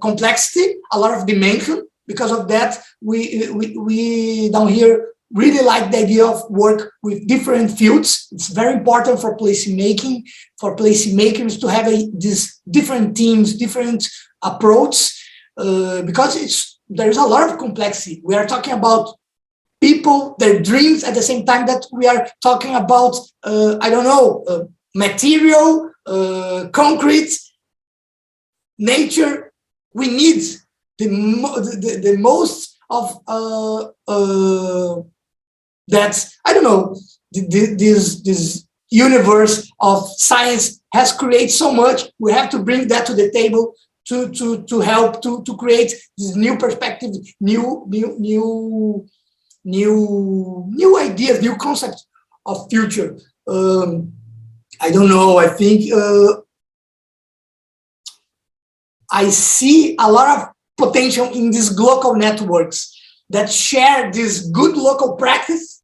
complexity, a lot of dimension. Because of that, we down here really like the idea of work with different fields. It's very important for placemaking, for placemakers to have these different teams, different approach, because there's a lot of complexity. We are talking about people, their dreams, at the same time that we are talking about, I don't know, material, concrete, nature. We need the most of that, I don't know, this universe of science has created so much. We have to bring that to the table to help to create this new perspective, new ideas, new concepts of future. I don't know. I think I see a lot of potential in these local networks that share this good local practice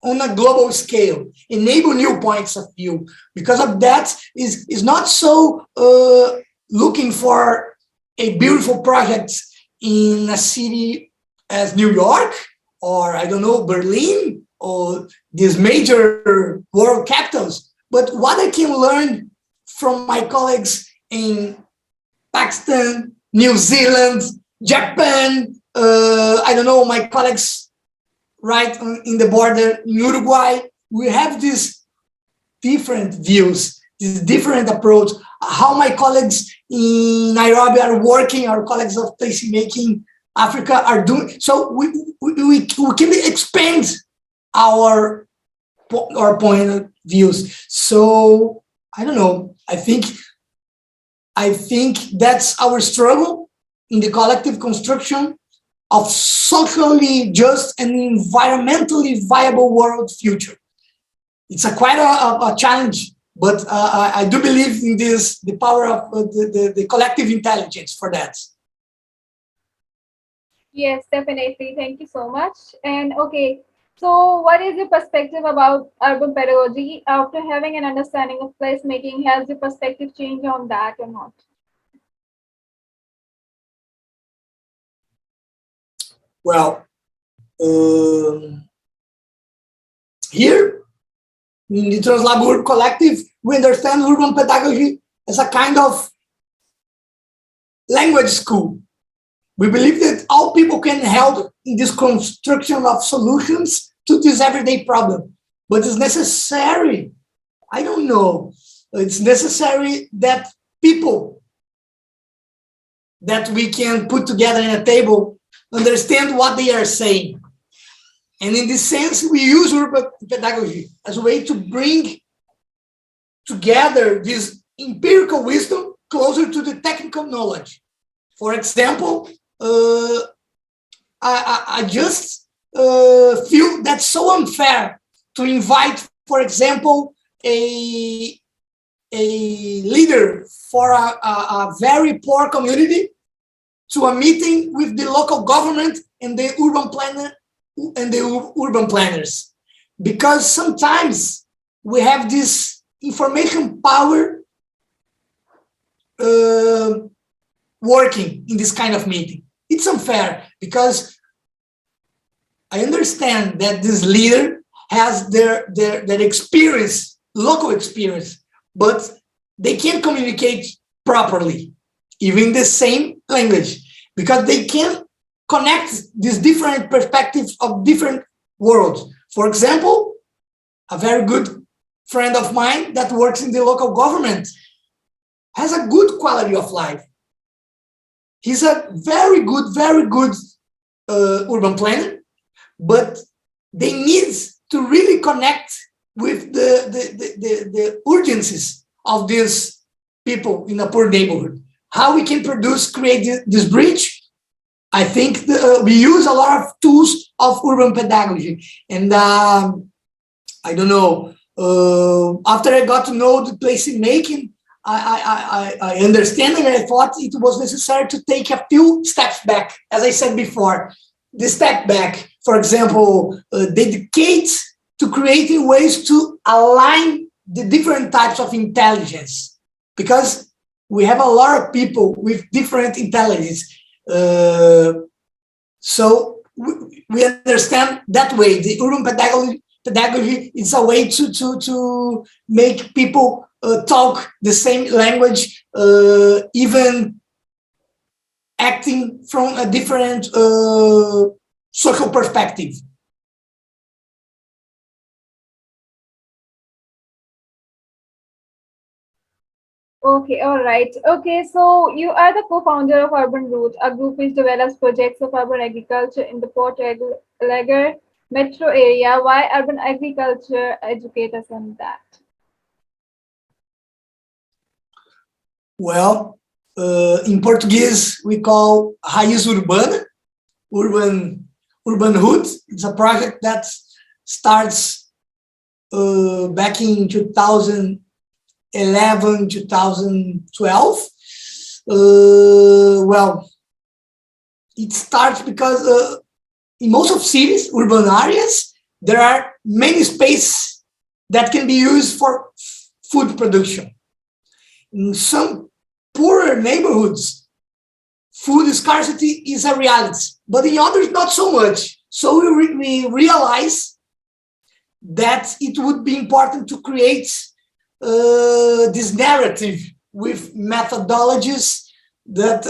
on a global scale, enable new points of view. Because of that, is not so looking for a beautiful project in a city as New York, or I don't know, Berlin, or these major world capitals, but what I can learn from my colleagues in Pakistan, New Zealand, Japan, I don't know, my colleagues right in the border in Uruguay. We have these different views, this different approach, how my colleagues in Nairobi are working, our colleagues of Placemaking Africa are doing. So we can expand our point of views. So I don't know. I think that's our struggle in the collective construction of socially just and environmentally viable world future. It's quite a challenge, but I do believe in this, the power of the collective intelligence for that. Yes, definitely. Thank you so much. And okay, so what is your perspective about urban pedagogy? After having an understanding of placemaking, has your perspective changed on that or not? Well, here in the TransLAB.URB collective, we understand urban pedagogy as a kind of language school. We believe that all people can help in this construction of solutions to this everyday problem. But it's necessary, I don't know, it's necessary that people that we can put together in a table understand what they are saying. And in this sense, we use urban pedagogy as a way to bring together this empirical wisdom closer to the technical knowledge. For example, I just feel that's so unfair to invite, for example, a leader for a very poor community to a meeting with the local government and the urban planners, because sometimes we have this information power working in this kind of meeting. It's unfair because I understand that this leader has their experience, local experience, but they can't communicate properly, even the same language, because they can't connect these different perspectives of different worlds. For example, a very good friend of mine that works in the local government has a good quality of life. He's a very good urban planner, but they need to really connect with the urgencies of these people in a poor neighborhood. How we can create this bridge? I think we use a lot of tools of urban pedagogy. And I don't know, after I got to know the placemaking, I understand, and I thought it was necessary to take a few steps back. As I said before, the step back, for example, dedicate to creating ways to align the different types of intelligence, because we have a lot of people with different intelligence. So we understand that way. The urban pedagogy is a way to make people talk the same language, even acting from a different social perspective. Okay, all right. Okay, so you are the co-founder of Urban Root, a group which develops projects of urban agriculture in the Port Alegre metro area. Why urban agriculture? Educate us on that. Well, in Portuguese, we call Raiz Urbana, urbanhood. It's a project that starts back in 2011, 2012. Well, it starts because in most of cities, urban areas, there are many spaces that can be used for food production. In some poorer neighborhoods, food scarcity is a reality, but in others, not so much. So we realize that it would be important to create this narrative with methodologies that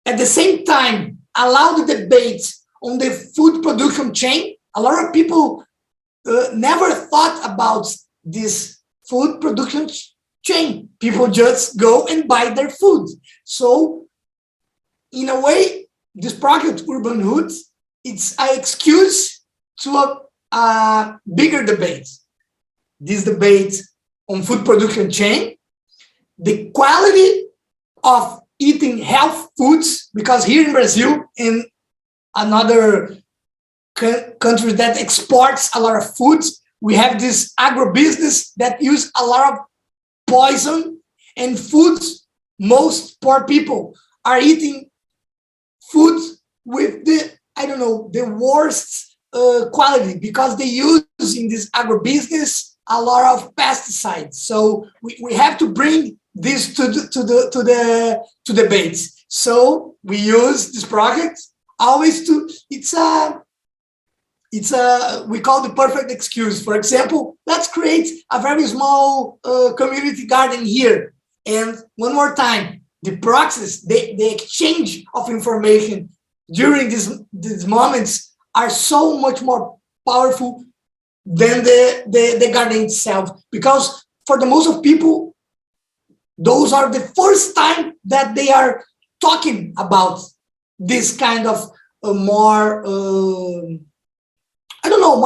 at the same time allow the debate on the food production chain. A lot of people never thought about this food production chain. People just go and buy their food. So in a way, this project Urbanhood, it's an excuse to a bigger debate. This debate on food production chain, the quality of eating health foods, because here in Brazil and another countries that exports a lot of foods, we have this agribusiness that use a lot of poison and foods. Most poor people are eating food with the, I don't know, the worst quality, because they use in this agribusiness a lot of pesticides. So we have to bring this to debates. So we use this project always to, we call the perfect excuse. For example, let's create a very small community garden here. And one more time, the process, the exchange of information during these moments are so much more powerful than the garden itself. Because for the most of people, those are the first time that they are talking about this kind of more, I don't know,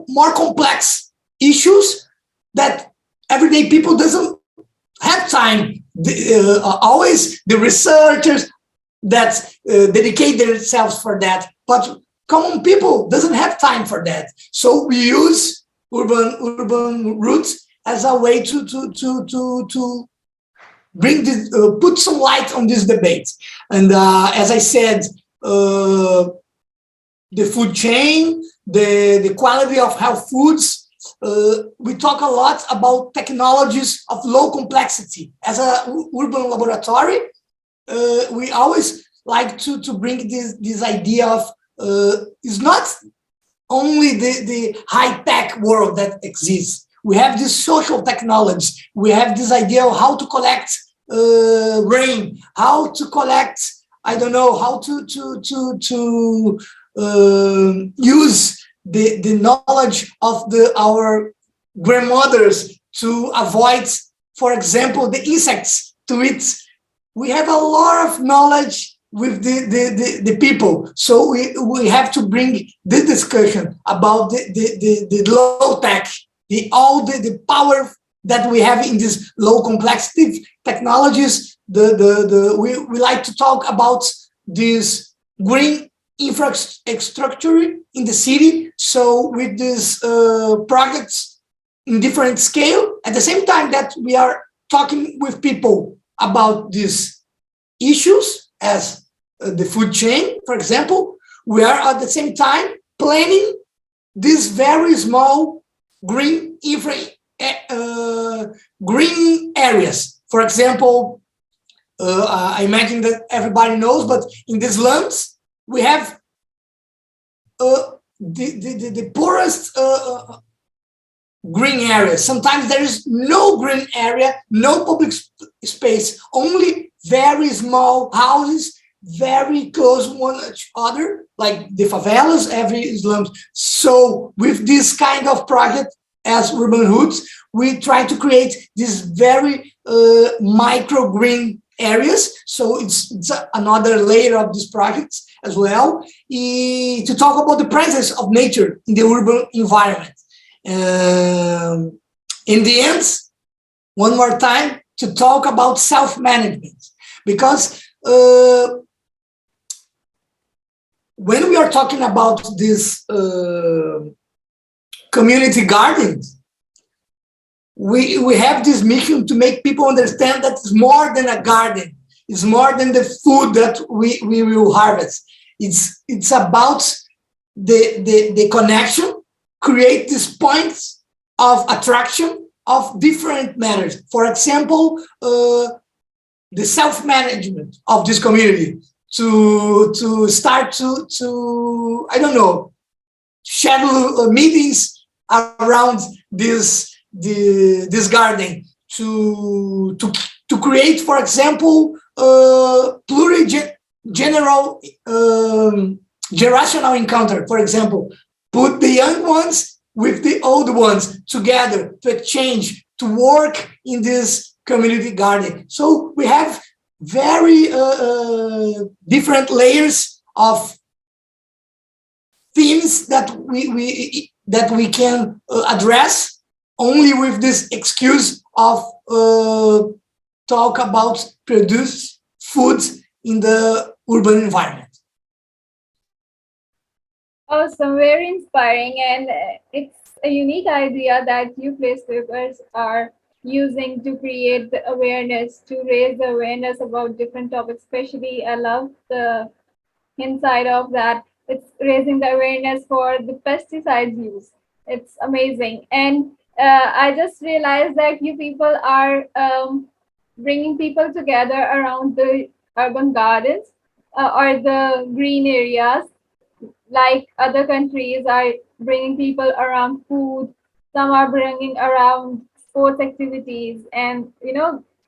more complex issues that everyday people doesn't have time. Always the researchers that dedicate themselves for that, but common people doesn't have time for that. So we use urban roots as a way to bring this, put some light on this debate. And as I said, the food chain, the quality of health foods. We talk a lot about technologies of low complexity. As an urban laboratory, we always like to bring this idea of is not only the high-tech world that exists. We have this social technology. We have this idea of how to collect rain, how to collect, I don't know, how to use the knowledge of our grandmothers to avoid, for example, the insects to eat. We have a lot of knowledge with the people. So we have to bring the discussion about the low tech, all the power that we have in these low complexity technologies. We like to talk about this green infrastructure in the city. So with these projects in different scale, at the same time that we are talking with people about these issues as the food chain, for example, we are at the same time planning these very small green green areas. For example, I imagine that everybody knows, but in these slums, we have the poorest green areas. Sometimes there is no green area, no public space, only very small houses, very close one to each other, like the favelas, every slums. So with this kind of project as Urban Roots, we try to create these very micro green areas. So it's another layer of this project as well, to talk about the presence of nature in the urban environment. In the end, one more time, to talk about self-management, because when we are talking about this community gardens, we have this mission to make people understand that it's more than a garden. It's more than the food that we will harvest. It's about the connection, create these points of attraction of different matters. For example, the self-management of this community to start to I don't know, schedule meetings around this garden to create, for example, general generational encounter. For example, put the young ones with the old ones together to exchange, to work in this community garden. So we have very different layers of themes that we can address only with this excuse of talk about produce foods in the urban environment. Awesome, very inspiring, and it's a unique idea that you placemakers are using to create the awareness, to raise the awareness about different topics. Especially, I love the inside of that. It's raising the awareness for the pesticides use. It's amazing, and I just realized that you people are bringing people together around the urban gardens or the green areas, like other countries are bringing people around food, some are bringing around sports activities, and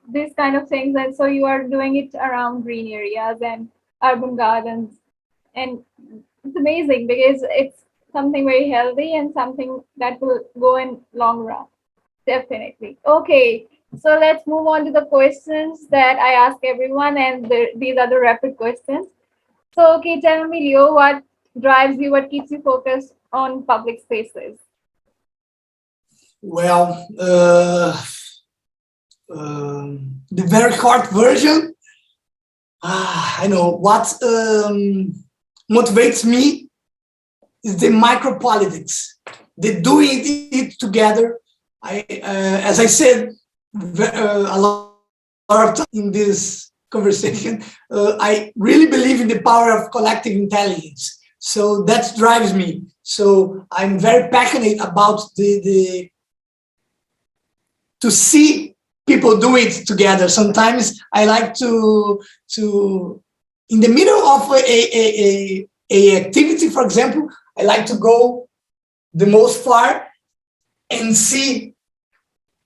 these kind of things. And so you are doing it around green areas and urban gardens, and it's amazing because it's something very healthy and something that will go in long run. Definitely. Okay, so let's move on to the questions that I ask everyone, and these are the rapid questions. So, okay, tell me, Leo, what drives you, what keeps you focused on public spaces? Well, the very short version, I know what motivates me is the micropolitics, the doing it together. As I said a lot of time in this conversation, I really believe in the power of collective intelligence. So that drives me. So I'm very passionate about to see people do it together. Sometimes I like to in the middle of a activity, for example, I like to go the most far and see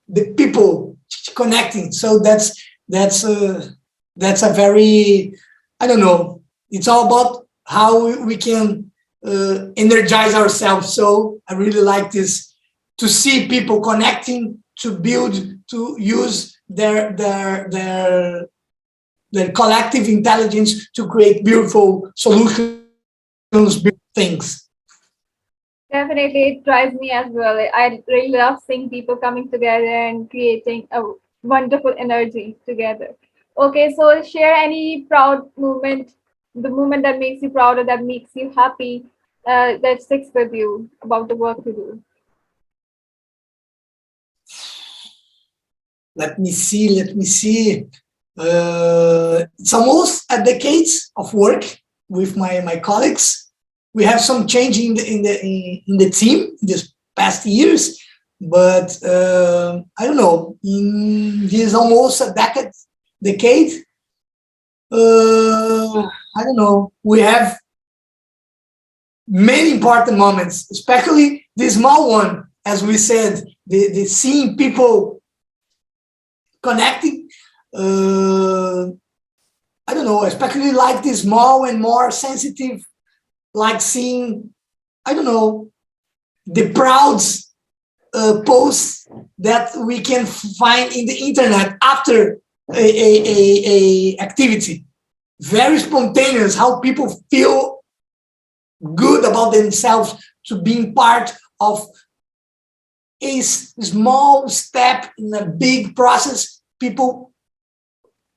the people connecting. So that's a very, I don't know. It's all about how we can energize ourselves. So I really like this, to see people connecting, to build, to use their collective intelligence to create beautiful solutions, beautiful things. Definitely, it drives me as well. I really love seeing people coming together and creating a wonderful energy together. Okay, so share any proud moment, the moment that makes you proud or that makes you happy, that sticks with you about the work you do. Let me see. It's almost a decade of work with my colleagues. We have some change in the team this past years, but I don't know. In this almost a decade, I don't know. We have many important moments, especially the small one, as we said, the seeing people connecting. I don't know, especially like the small and more sensitive, like seeing, I don't know, the proud posts that we can find in the internet after a activity. Very spontaneous, how people feel good about themselves to being part of a small step in a big process. People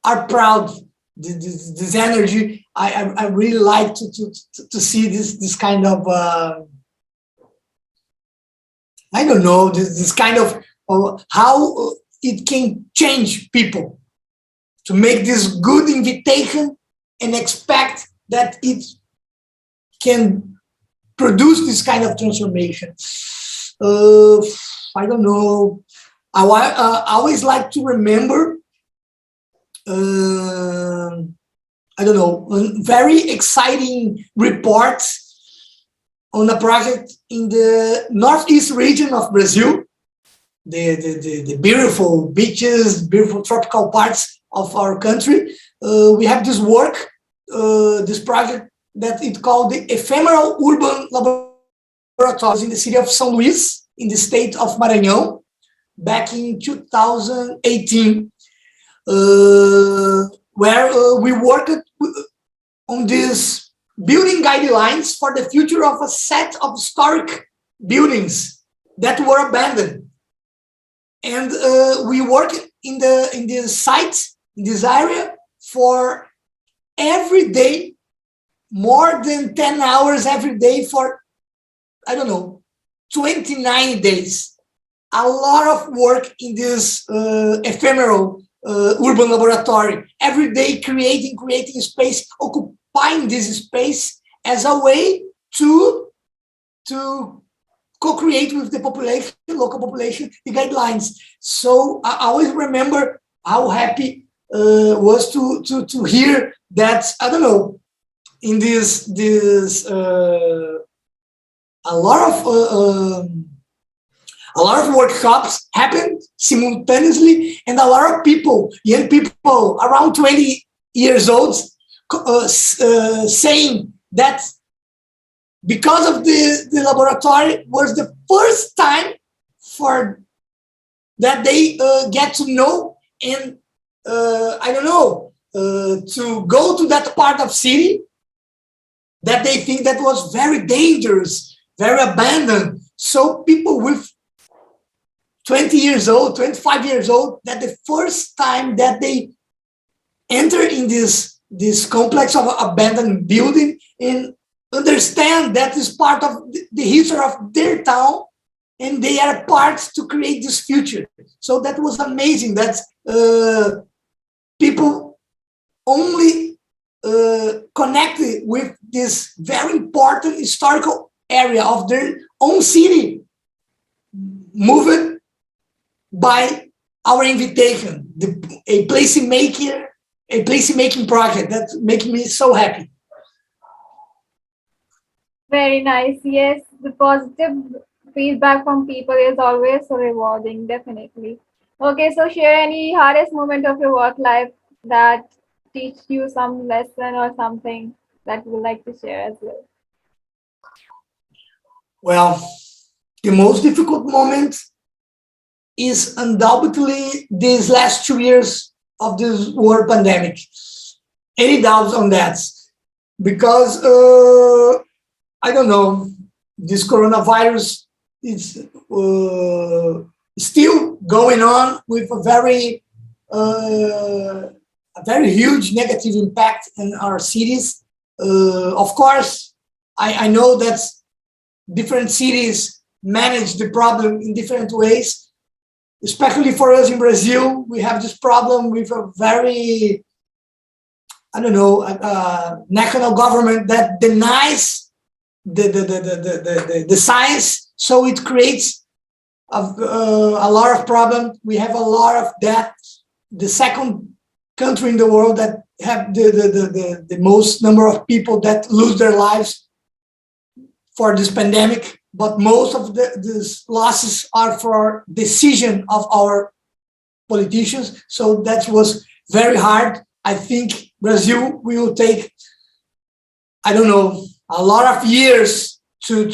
are proud. This energy, I really like to see this kind of I don't know, this kind of how it can change people, to make this good invitation and expect that it can produce this kind of transformation. I don't know. I always like to remember, I don't know, very exciting reports on a project in the northeast region of Brazil, the beautiful beaches, beautiful tropical parts of our country. We have this work, this project that it called the Ephemeral Urban Laboratories in the city of São Luís, in the state of Maranhão, back in 2018, where we worked on these building guidelines for the future of a set of historic buildings that were abandoned. And we worked in this site, in this area, for every day, more than 10 hours every day for, I don't know, 29 days. A lot of work in this ephemeral urban laboratory. Every day creating space, occupying this space as a way to co-create with the population, local population, the guidelines. So I always remember how happy was to hear that, I don't know, in this a lot of workshops happened simultaneously, and a lot of people, young people around 20 years old, saying that because of the laboratory was the first time for that they get to know, and I don't know, to go to that part of city that they think that was very dangerous, very abandoned. So people with 20 years old, 25 years old, that the first time that they enter in this complex of abandoned building and understand that is part of the history of their town, and they are part to create this future. So that was amazing. That people only connected with this very important historical area of their own city, moved by our invitation, a placemaking project that makes me so happy. Very nice. Yes, the positive feedback from people is always so rewarding, definitely. Okay, so share any hardest moment of your work life that teach you some lesson or something that you would like to share as well. Well, the most difficult moment is undoubtedly these last 2 years of this world pandemic. Any doubts on that? Because I don't know, this coronavirus is still going on with a very huge negative impact in our cities. Of course, I know that different cities manage the problem in different ways. Especially for us in Brazil, we have this problem with a very, I don't know, national government that denies the science, so it creates a lot of problems. We have a lot of death. The second country in the world that have the most number of people that lose their lives for this pandemic, but most of these losses are for decision of our politicians. So that was very hard. I think Brazil will take, I don't know, a lot of years to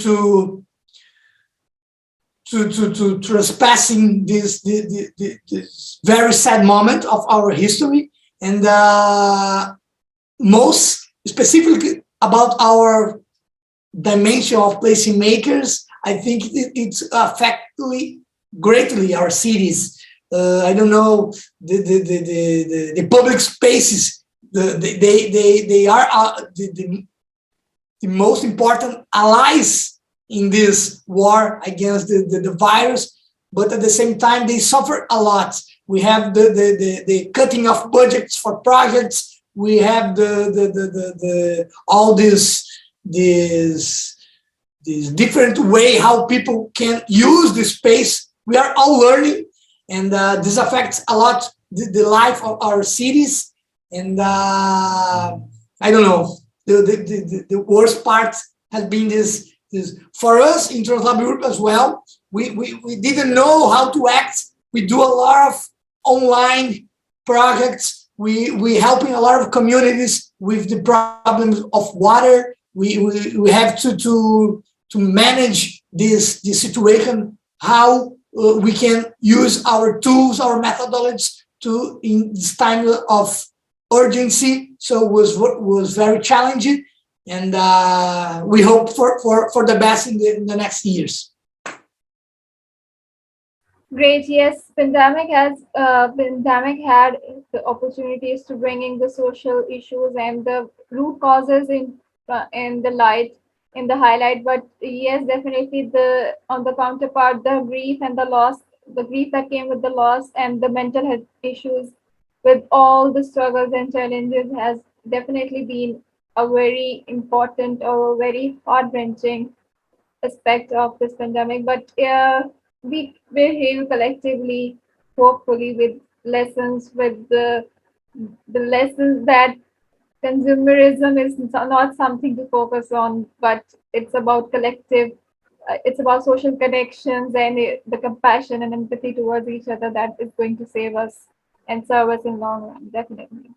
trespassing this very sad moment of our history, and most specifically about our dimension of placemakers. I think it's affecting greatly our cities. I don't know, the public spaces. They are the most important allies in this war against the virus, but at the same time they suffer a lot. We have the cutting of budgets for projects. We have all this different way how people can use the space. We are all learning, and this affects a lot the life of our cities. And I don't know, the worst part has been this for us in TransLAB.URB as well. We didn't know how to act. We do a lot of online projects. We helping a lot of communities with the problems of water. We have to manage this situation, how we can use our tools, our methodologies to in this time of urgency. So it was very challenging, and we hope for the best in the next years. Great. Yes, pandemic had the opportunities to bringing the social issues and the root causes in the light, in the highlight. But yes, definitely the on the counterpart, the grief and the loss, the grief that came with the loss and the mental health issues, with all the struggles and challenges, has definitely been a very important or very heart wrenching aspect of this pandemic. But we behave collectively, hopefully, with lessons, with the lessons that consumerism is not something to focus on, but it's about collective. It's about social connections and the compassion and empathy towards each other that is going to save us and serve us in long run, definitely.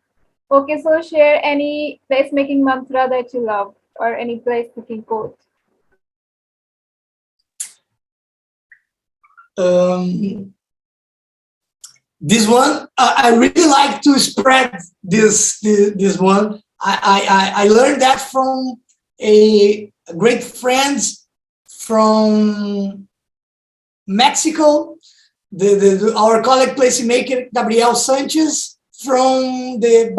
Okay, so share any placemaking mantra that you love or any placemaking quote. This one, I really like to spread this one. I learned that from a great friend from Mexico, our colleague placemaker Gabriel Sanchez from the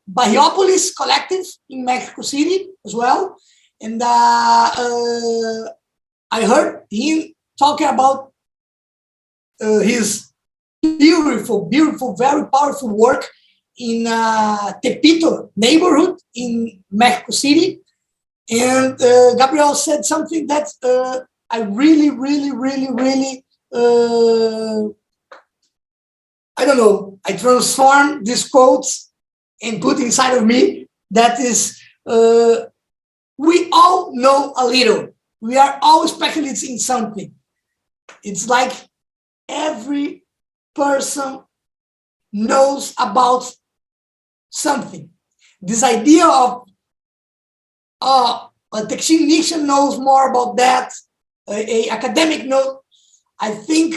Barriopolis collective in Mexico City as well. And I heard him talking about his beautiful, very powerful work in Tepito neighborhood in Mexico City. And Gabriel said something that I really, I don't know, I transformed these quotes and put inside of me. That is, we all know a little. We are all specialists in something. It's like every person knows about something. This idea of a technician knows more about that, a academic knows. I think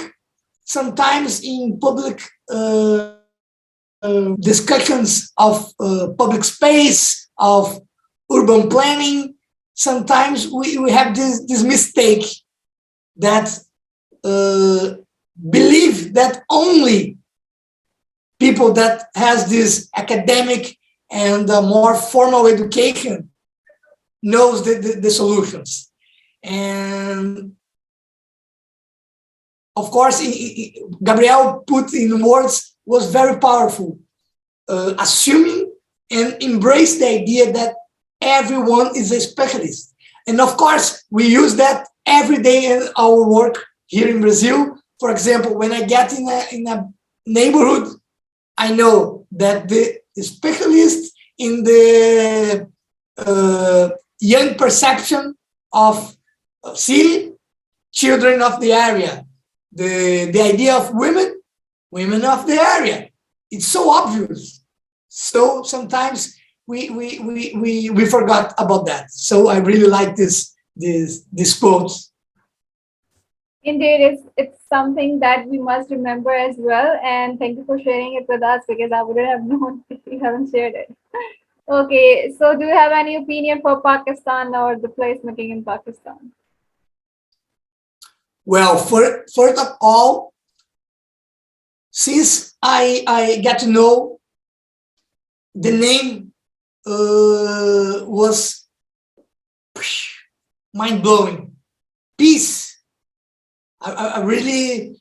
sometimes in public discussions of public space, of urban planning, sometimes we have this mistake that believe that only people that has this academic and more formal education knows the solutions. And of course, Gabriel put in words was very powerful, assuming and embrace the idea that everyone is a specialist. And of course, we use that every day in our work here in Brazil. For example, when I get in a neighborhood, I know that the specialist in the young perception of city, children of the area, the idea of women of the area. It's so obvious. So sometimes we forgot about that. So I really like this quote. Indeed, it's something that we must remember as well. And thank you for sharing it with us, because I wouldn't have known if you haven't shared it. Okay, so do you have any opinion for Pakistan or the placemaking in Pakistan? Well, first of all, since I get to know the name was mind blowing. Peace. I really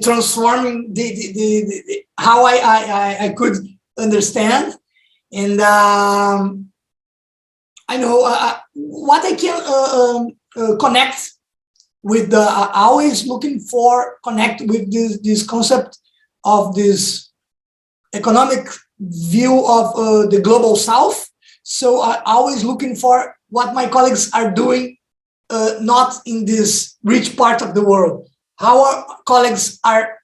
transforming the how I could understand, and I know what I can connect with the always looking for connect with this concept of this economic view of the global south. So I always looking for what my colleagues are doing, not in this rich part of the world, how our colleagues are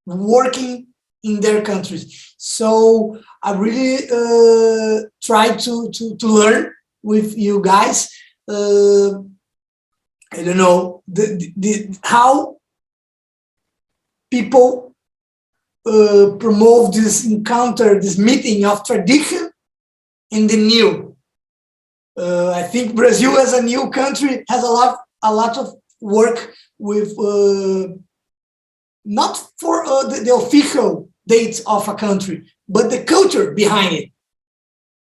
working in their countries. So I really try to learn with you guys. I don't know how people promote this encounter, this meeting of tradition and the new. I think Brazil, as a new country, has a lot of work with not for the official dates of a country, but the culture behind it.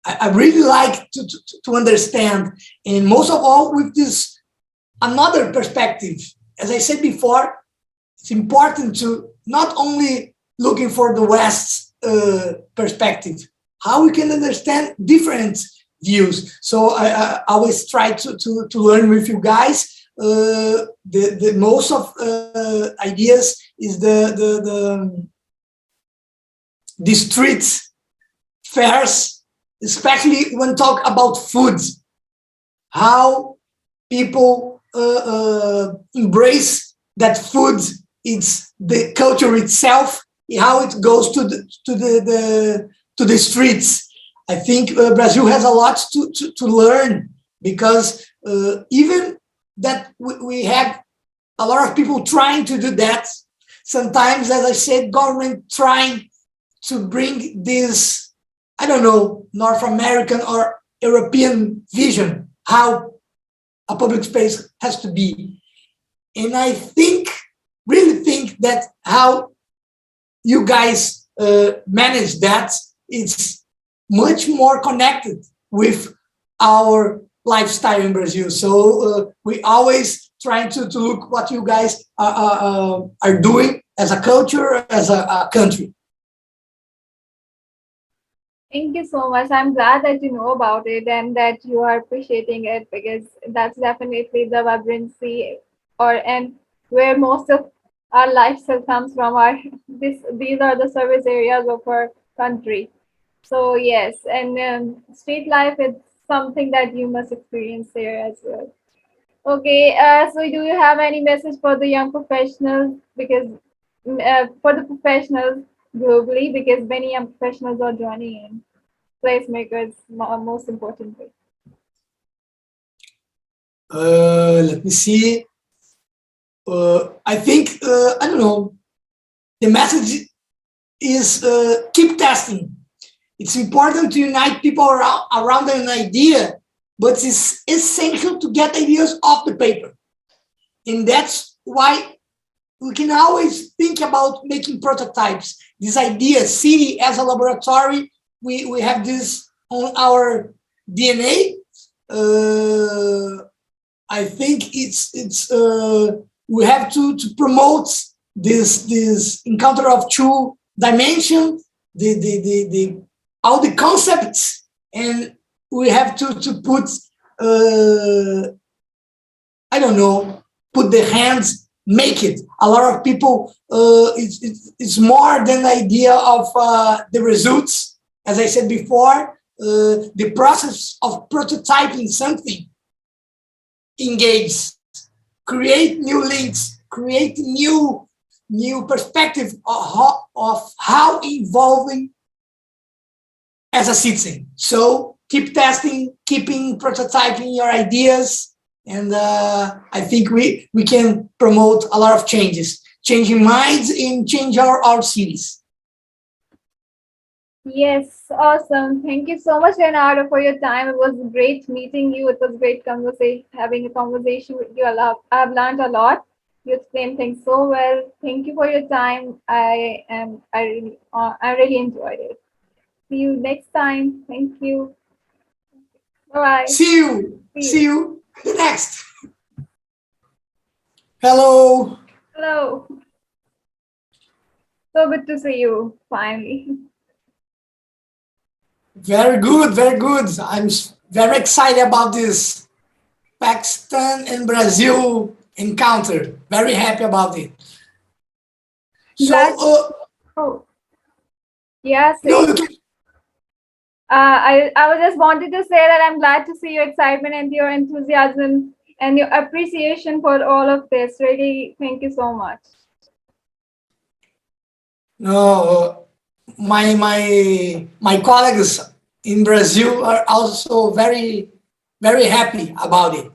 I really like to understand, and most of all with this another perspective. As I said before, it's important to not only looking for the West's perspective, how we can understand different views. So I always try to learn with you guys. The most of ideas is the street fairs, especially when talk about food, how people embrace that food. It's the culture itself, how it goes to the streets. I think Brazil has a lot to learn, because even that we have a lot of people trying to do that. Sometimes, as I said, government trying to bring this, I don't know, North American or European vision, how a public space has to be. And I really think that how you guys manage that, it's much more connected with our lifestyle in Brazil. So we always trying to look what you guys are doing as a culture, as a country. Thank you so much. I'm glad that you know about it and that you are appreciating it, because that's definitely the vibrancy and where most of our lifestyle comes from. These are the service areas of our country. So yes, and street life, something that you must experience there as well. Okay, so do you have any message for the young professionals? Because for the professionals globally, because many young professionals are joining in. Placemakers, most importantly. Let me see. I think, I don't know, the message is keep testing. It's important to unite people around an idea, but it's essential to get ideas off the paper. And that's why we can always think about making prototypes. This idea, city as a laboratory, we have this on our DNA. I think we have to promote this encounter of two dimensions, the all the concepts, and we have to put I don't know, put the hands, make it. A lot of people, it's more than the idea of the results. As I said before, the process of prototyping something, engage, create new links, create new perspective of how evolving as a citizen. So keep testing, keeping prototyping your ideas, and I think we can promote a lot of changes, changing minds and change our cities. Yes, awesome. Thank you so much, Leonardo, for your time. It was great meeting you. It was great having a conversation with you. I've learned a lot. You explained things so well. Thank you for your time. I really enjoyed it. See you next time. Thank you. Bye. See you. See you next. Hello. Hello. So good to see you finally. Very good, very good. I'm very excited about this Pakistan and Brazil encounter. Very happy about it. So, oh, yeah, no, you can. I just wanted to say that I'm glad to see your excitement and your enthusiasm and your appreciation for all of this. Really, thank you so much. No, my colleagues in Brazil are also very happy about it.